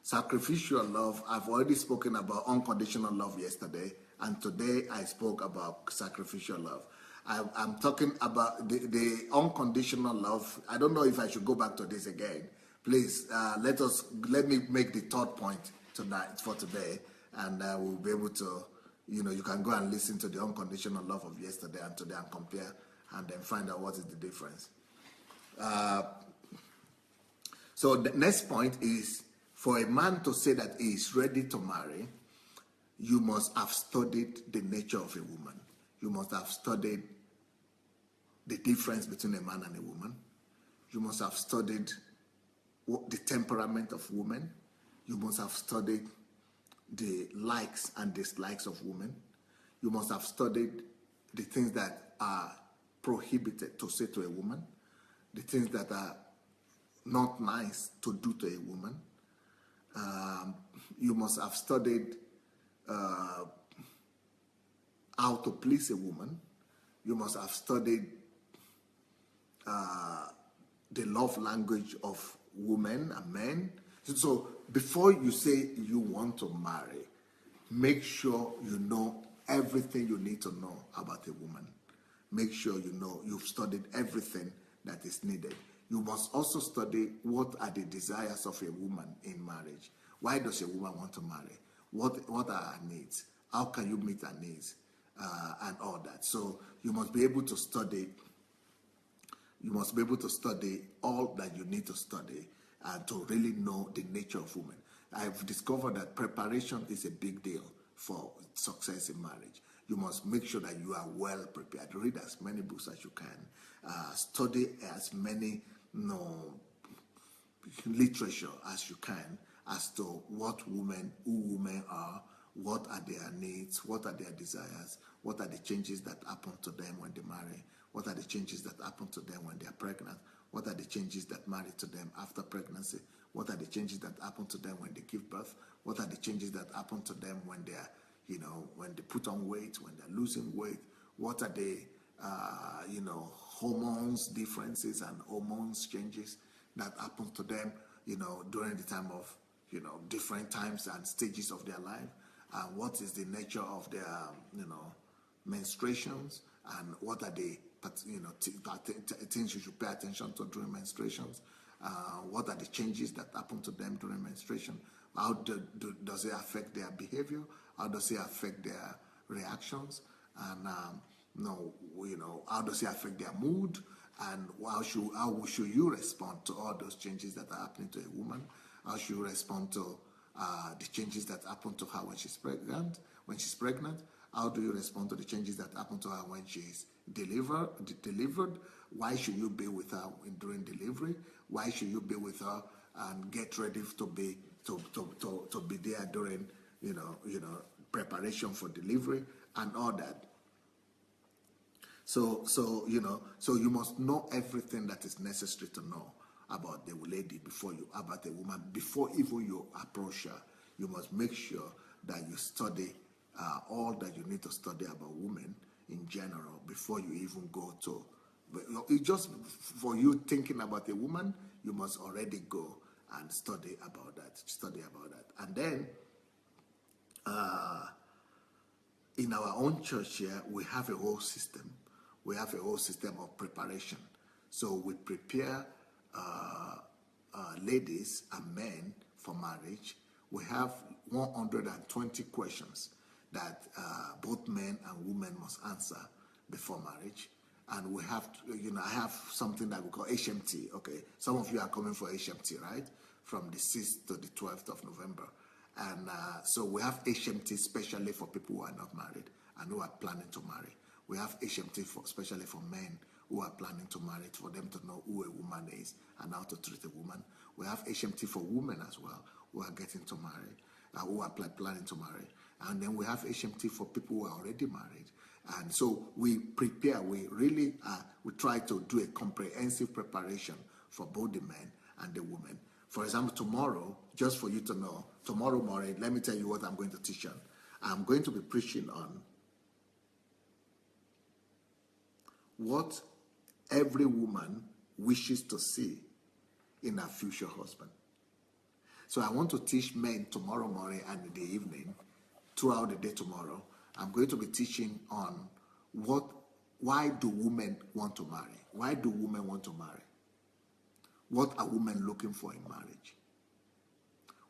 Sacrificial love, I've already spoken about unconditional love yesterday, and today I spoke about sacrificial love. I'm talking about the unconditional love. I don't know if I should go back to this again. Please, let me make the third point for today, and we'll be able to, you can go and listen to the unconditional love of yesterday and today and compare, and then find out what is the difference. So the next point is, for a man to say that he is ready to marry, you must have studied the nature of a woman. You must have studied the difference between a man and a woman. You must have studied the temperament of women. You must have studied the likes and dislikes of women. You must have studied the things that are prohibited to say to a woman, the things that are not nice to do to a woman. You must have studied how to please a woman. You must have studied the love language of women and men. So before you say you want to marry, make sure you know everything you need to know about a woman. Make sure you know you've studied everything that is needed. You must also study what are the desires of a woman in marriage. Why does a woman want to marry? What are her needs? How can you meet her needs? And all that. So you must be able to study. You must be able to study all that you need to study and to really know the nature of women. I've discovered that preparation is a big deal for success in marriage. You must make sure that you are well prepared. Read as many books as you can. Study as many literature as you can as to who women are, what are their needs, what are their desires, what are the changes that happen to them when they marry, what are the changes that happen to them when they are pregnant, what are the changes that marry to them after pregnancy, what are the changes that happen to them when they give birth, what are the changes that happen to them when they are, when they put on weight, when they're losing weight, what are the, hormones differences and hormones changes that happen to them, during the time of, different times and stages of their life, and what is the nature of their, menstruations, and what are the, things you should pay attention to during menstruations, what are the changes that happen to them during menstruation, how does it affect their behavior, how does it affect their reactions, and how does it affect their mood, and how should you respond to all those changes that are happening to a woman? How should you respond to the changes that happen to her when she's pregnant? How do you respond to the changes that happen to her when she's delivered? Why should you be with her during delivery? Why should you be with her and get ready to be there during preparation for delivery and all that? So you must know everything that is necessary to know about the lady about a woman before even you approach her. You must make sure that you study all that you need to study about women in general before you even go to. Just for you thinking about a woman, you must already go and study about that. And then in our own church here, we have a whole system. We have a whole system of preparation. So we prepare ladies and men for marriage. We have 120 questions that both men and women must answer before marriage. And we have, I have something that we call HMT. Okay, some of you are coming for HMT, right? From the 6th to the 12th of November. And so we have HMT especially for people who are not married and who are planning to marry. We have HMT especially for men who are planning to marry, for them to know who a woman is and how to treat a woman. We have HMT for women as well who are getting to marry, who are planning to marry. And then we have HMT for people who are already married. And so we prepare, we try to do a comprehensive preparation for both the men and the women. For example, tomorrow, just for you to know, tomorrow morning, let me tell you what I'm going to teach on. I'm going to be preaching on what every woman wishes to see in her future husband. So I want to teach men tomorrow morning and in the evening, throughout the day tomorrow. I'm going to be teaching on why do women want to marry? Why do women want to marry? What are women looking for in marriage?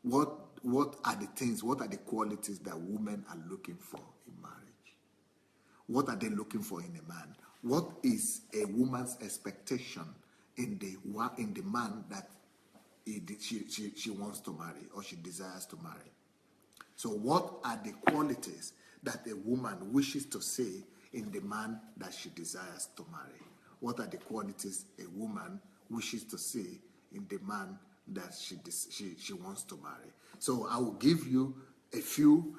What are the things, what are the qualities that women are looking for in marriage? What are they looking for in a man? What is a woman's expectation in the man that she wants to marry or she desires to marry? So what are the qualities that a woman wishes to see in the man that she desires to marry? What are the qualities a woman wishes to see in the man that she wants to marry? So I will give you a few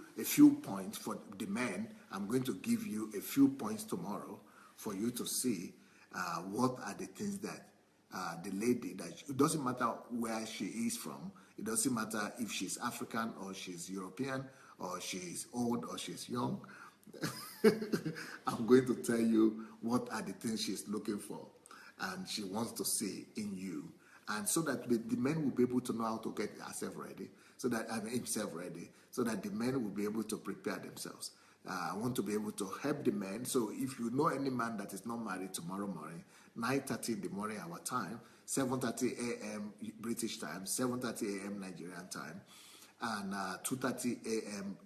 points for the men. I'm going to give you a few points tomorrow for you to see what are the things that the lady, that it doesn't matter where she is from, it doesn't matter if she's African or she's European or she's old or she's young. I'm going to tell you what are the things she's looking for. and she wants to see in you. And so that the men will be able to know how to get herself ready, so that himself ready, so that the men will be able to prepare themselves. I want to be able to help the men. So if you know any man that is not married tomorrow morning, 9:30 in the morning our time, 7:30 a.m. British time, 7:30 a.m. Nigerian time, and 2:30 a.m.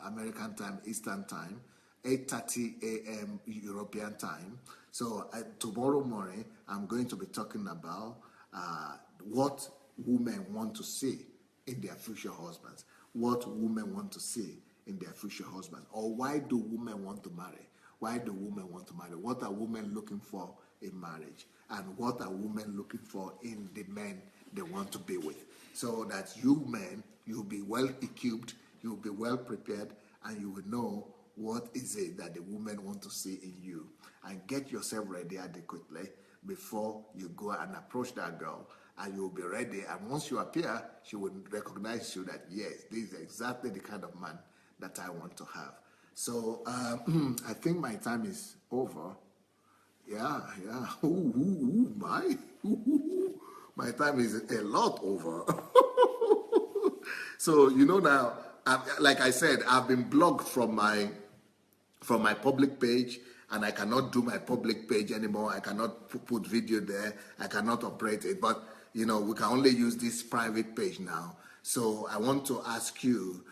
American time, Eastern time, 8:30 a.m. European time. So tomorrow morning, I'm going to be talking about what women want to see in their future husbands, what women want to see in their future husbands, or why do women want to marry? Why do women want to marry? What are women looking for in marriage? And what are women looking for in the men they want to be with? So that you men, you'll be well equipped, you'll be well prepared, and you will know what is it that the women want to see in you. And get yourself ready adequately before you go and approach that girl. And you'll be ready. And once you appear, she will recognize you that, yes, this is exactly the kind of man that I want to have. So I think my time is over. Yeah. My time is a lot over. So, now, like I said, I've been blocked from my public page, and I cannot do my public page anymore. I cannot put video there. I cannot operate it. But, we can only use this private page now. So I want to ask you,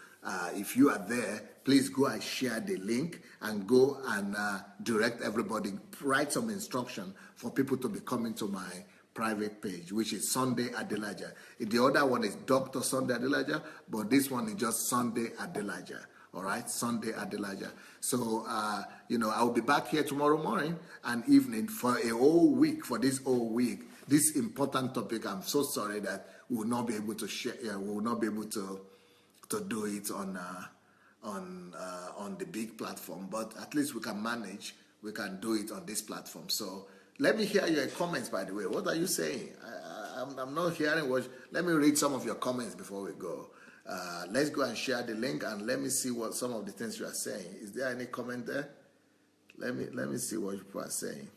if you are there, please go and share the link and go and direct everybody. Write some instruction for people to be coming to my private page, which is Sunday Adelaja. The other one is Dr. Sunday Adelaja, but this one is just Sunday Adelaja. All right, Sunday Adelaja. So, I'll be back here tomorrow morning and evening for a whole week, for this whole week. This important topic, I'm so sorry that we will not be able to share, we will not be able to do it on the big platform, but at least we can manage, we can do it on this platform. So let me hear your comments, by the way. What are you saying? I'm not hearing what. Let me read some of your comments before we go. Let's go and share the link and let me see what some of the things you are saying. Is there any comment there? Let me see what people are saying.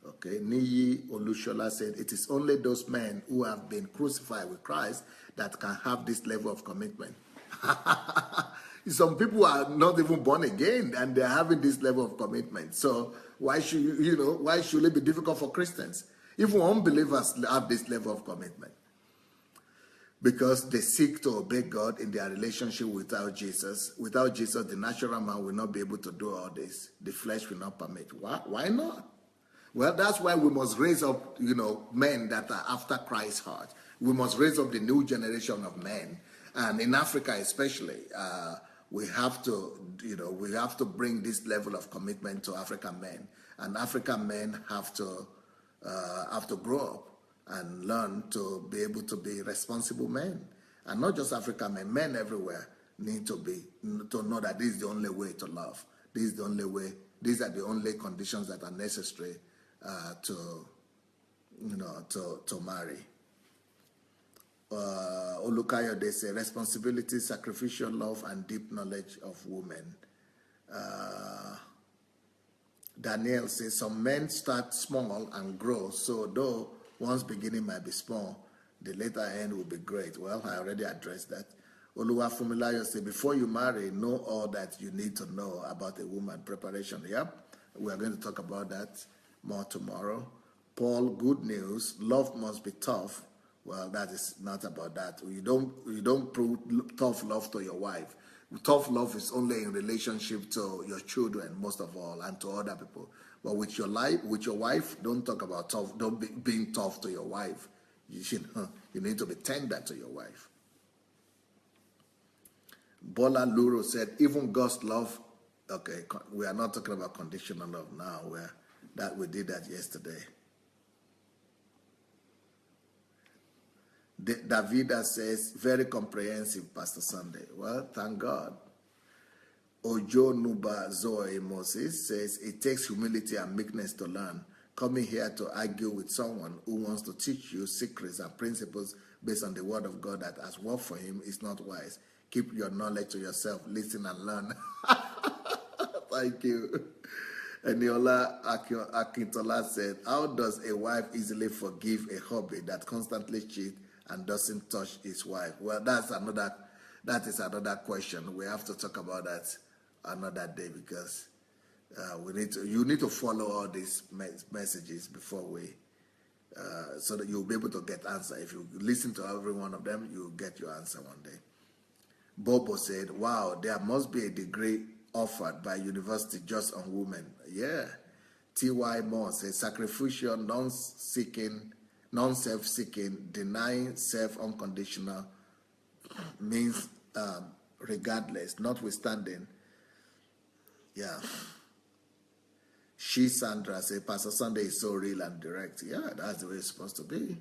Okay, Niyi Olushola said, it is only those men who have been crucified with Christ that can have this level of commitment. Some people are not even born again and they're having this level of commitment. So why should why should it be difficult for Christians? Even unbelievers have this level of commitment. Because they seek to obey God in their relationship without Jesus. Without Jesus, the natural man will not be able to do all this. The flesh will not permit. Why not? Well, that's why we must raise up, men that are after Christ's heart. We must raise up the new generation of men. And in Africa especially, we have to bring this level of commitment to African men. And African men have to grow up and learn to be able to be responsible men. And not just African men, men everywhere need to know that this is the only way to love. This is the only way. These are the only conditions that are necessary to marry. Olukayo, they say responsibility, sacrificial love, and deep knowledge of women. Daniel says some men start small and grow, so though one's beginning might be small, the later end will be great. Well, I already addressed that. Oluwafumilayo says before you marry, know all that you need to know about a woman. Preparation. Yep, we are going to talk about that more tomorrow. Paul, good news. Love must be tough. Well, that is not about that. You don't prove tough love to your wife. Tough love is only in relationship to your children, most of all, and to other people. But with your wife, don't talk about tough. Don't being tough to your wife. You need to be tender to your wife. Bola Luro said, even God's love. Okay, we are not talking about conditional love now. We did that yesterday. Davida says, very comprehensive, Pastor Sunday. Well, thank God. Ojo Nuba Zoe Moses says, it takes humility and meekness to learn. Coming here to argue with someone who wants to teach you secrets and principles based on the word of God that has worked for him is not wise. Keep your knowledge to yourself. Listen and learn. Thank you. Eniola Akintola said, how does a wife easily forgive a husband that constantly cheats and doesn't touch his wife? Well, that is another question. We have to talk about that another day, because you need to follow all these messages before we, so that you'll be able to get answer. If you listen to every one of them, you'll get your answer one day. Bobo said, wow, there must be a degree offered by university just on women. Yeah. T.Y. Moore says, sacrificial, non-self-seeking, denying self-unconditional means regardless, notwithstanding. Yeah. Sandra says, Pastor Sunday is so real and direct. Yeah, that's the way it's supposed to be.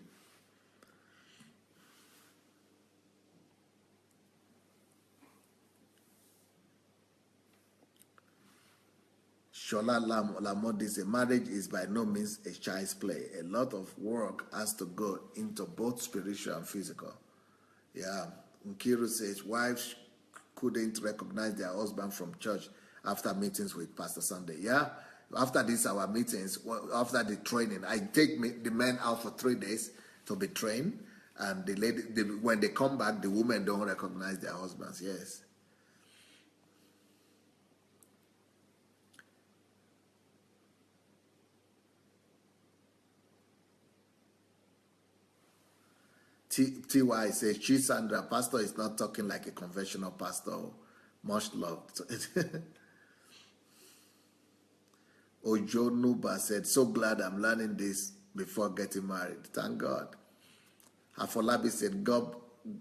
Shola Lamodi says, marriage is by no means a child's play. A lot of work has to go into both spiritual and physical. Yeah. Nkiru says, wives couldn't recognize their husband from church after meetings with Pastor Sunday. Yeah. After our meetings, after the training, I take the men out for 3 days to be trained. And when they come back, the women don't recognize their husbands. Yes. T.Y. says, Chisandra, pastor is not talking like a conventional pastor. Much love. Ojo Nuba said, so glad I'm learning this before getting married. Thank God. Afolabi said,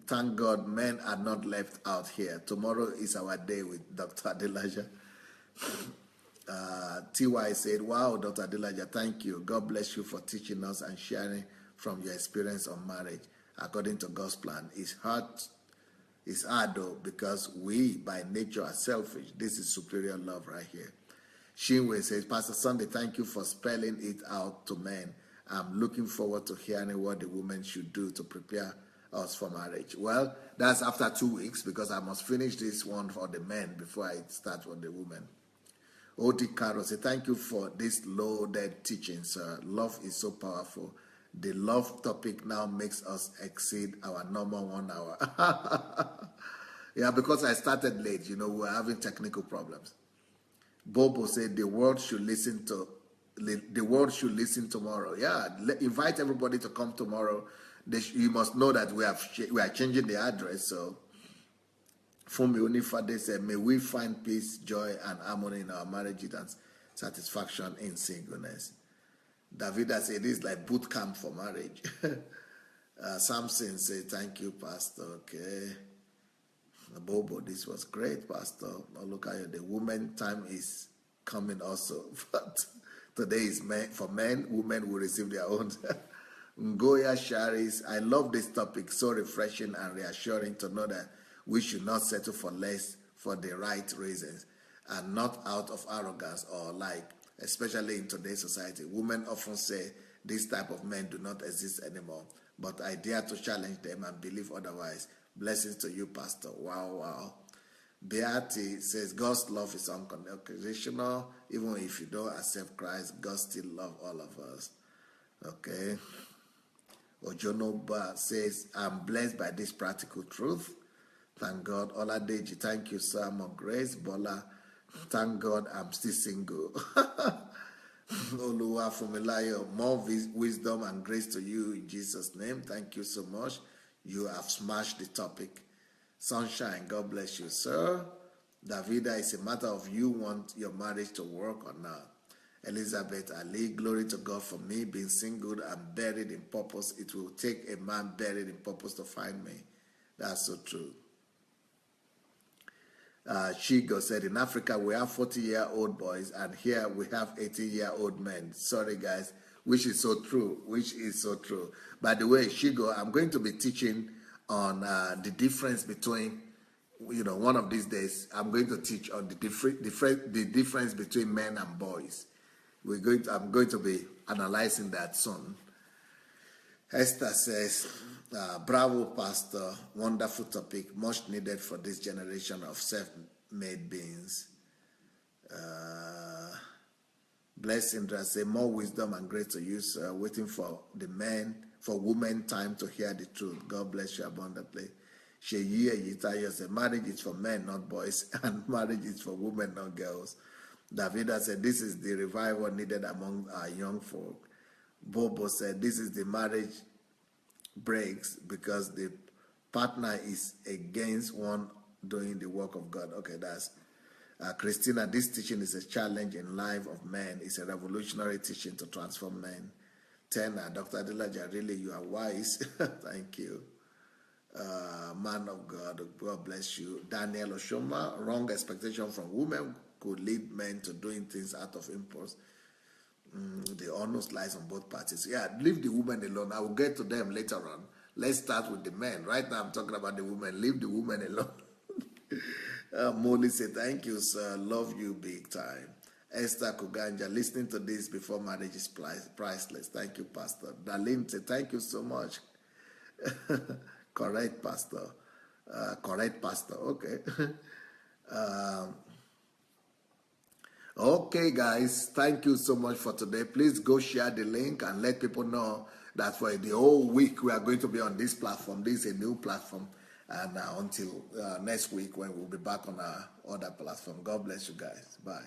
thank God men are not left out here. Tomorrow is our day with Dr. Adelaja. T.Y. said, wow, Dr. Adelaja, thank you. God bless you for teaching us and sharing from your experience on marriage. According to God's plan, it's hard though, because we by nature are selfish. This is superior love right here. Shinwe says, Pastor Sunday, thank you for spelling it out to men. I'm looking forward to hearing what the women should do to prepare us for marriage. Well, that's after 2 weeks, because I must finish this one for the men before I start with the women. O.D. Carroll says, thank you for this loaded teaching, sir. Love is so powerful. The love topic now makes us exceed our normal 1 hour. Yeah, because I started late, we're having technical problems. Bobo said the world should listen tomorrow. Yeah, invite everybody to come tomorrow. You must know that we are changing the address. So, Fumi Unifade said, may we find peace, joy, and harmony in our marriages and satisfaction in singleness. Davida said, it is like boot camp for marriage. Samson said, thank you, Pastor. Okay. Bobo, this was great, Pastor. Oh, look at you. The women time is coming also. But today is for men. Women will receive their own. Ngoya Sharis, I love this topic. So refreshing and reassuring to know that we should not settle for less for the right reasons and not out of arrogance or like, especially in today's society. Women often say this type of men do not exist anymore, but I dare to challenge them and believe otherwise. Blessings to you, Pastor. Wow. Beati says, God's love is unconditional. Even if you don't accept Christ, God still loves all of us. Okay. Ojonoba says, I'm blessed by this practical truth. Thank God. Oladeji, thank you, sir. More grace. Bola, thank God I'm still single. Oluwa Fumilayo, more wisdom and grace to you in Jesus' name. Thank you so much. You have smashed the topic. Sunshine, God bless you, sir. Davida, it's a matter of you want your marriage to work or not. Elizabeth Ali, glory to God for me being single and buried in purpose. It will take a man buried in purpose to find me. That's so true. Chigo said, in Africa, we have 40-year-old boys, and here we have 18-year-old men. Sorry, guys, which is so true. By the way, Chigo, I'm going to be teaching on the difference between, one of these days, I'm going to teach on the difference between men and boys. I'm going to be analyzing that soon. Esther says, bravo, Pastor. Wonderful topic. Much needed for this generation of self-made beings. Bless Indra say, more wisdom and grace to use. Waiting for women time to hear the truth. God bless you abundantly. Sheyi Yitayo said, marriage is for men, not boys, and marriage is for women, not girls. Davida said, this is the revival needed among our young folk. Bobo said, this is the marriage breaks because the partner is against one doing the work of God. Okay, that's Christina. This teaching is a challenge in life of men. It's a revolutionary teaching to transform men. Tena, Dr. Adelaja, really, you are wise. Thank you. Man of God, God bless you. Daniel Oshoma, wrong expectation from women could lead men to doing things out of impulse. The honest lies on both parties. Yeah, leave the women alone. I will get to them later on. Let's start with the men. Right now I'm talking about the women. Leave the women alone. Molly said, thank you, sir. Love you big time. Esther Kuganja, listening to this before marriage is priceless. Thank you, Pastor. Darlene said, thank you so much. Correct, Pastor. Correct, Pastor. Okay. Okay, guys. Thank you so much for today. Please go share the link and let people know that for the whole week we are going to be on this platform. This is a new platform. And until next week when we'll be back on our other platform. God bless you guys. Bye.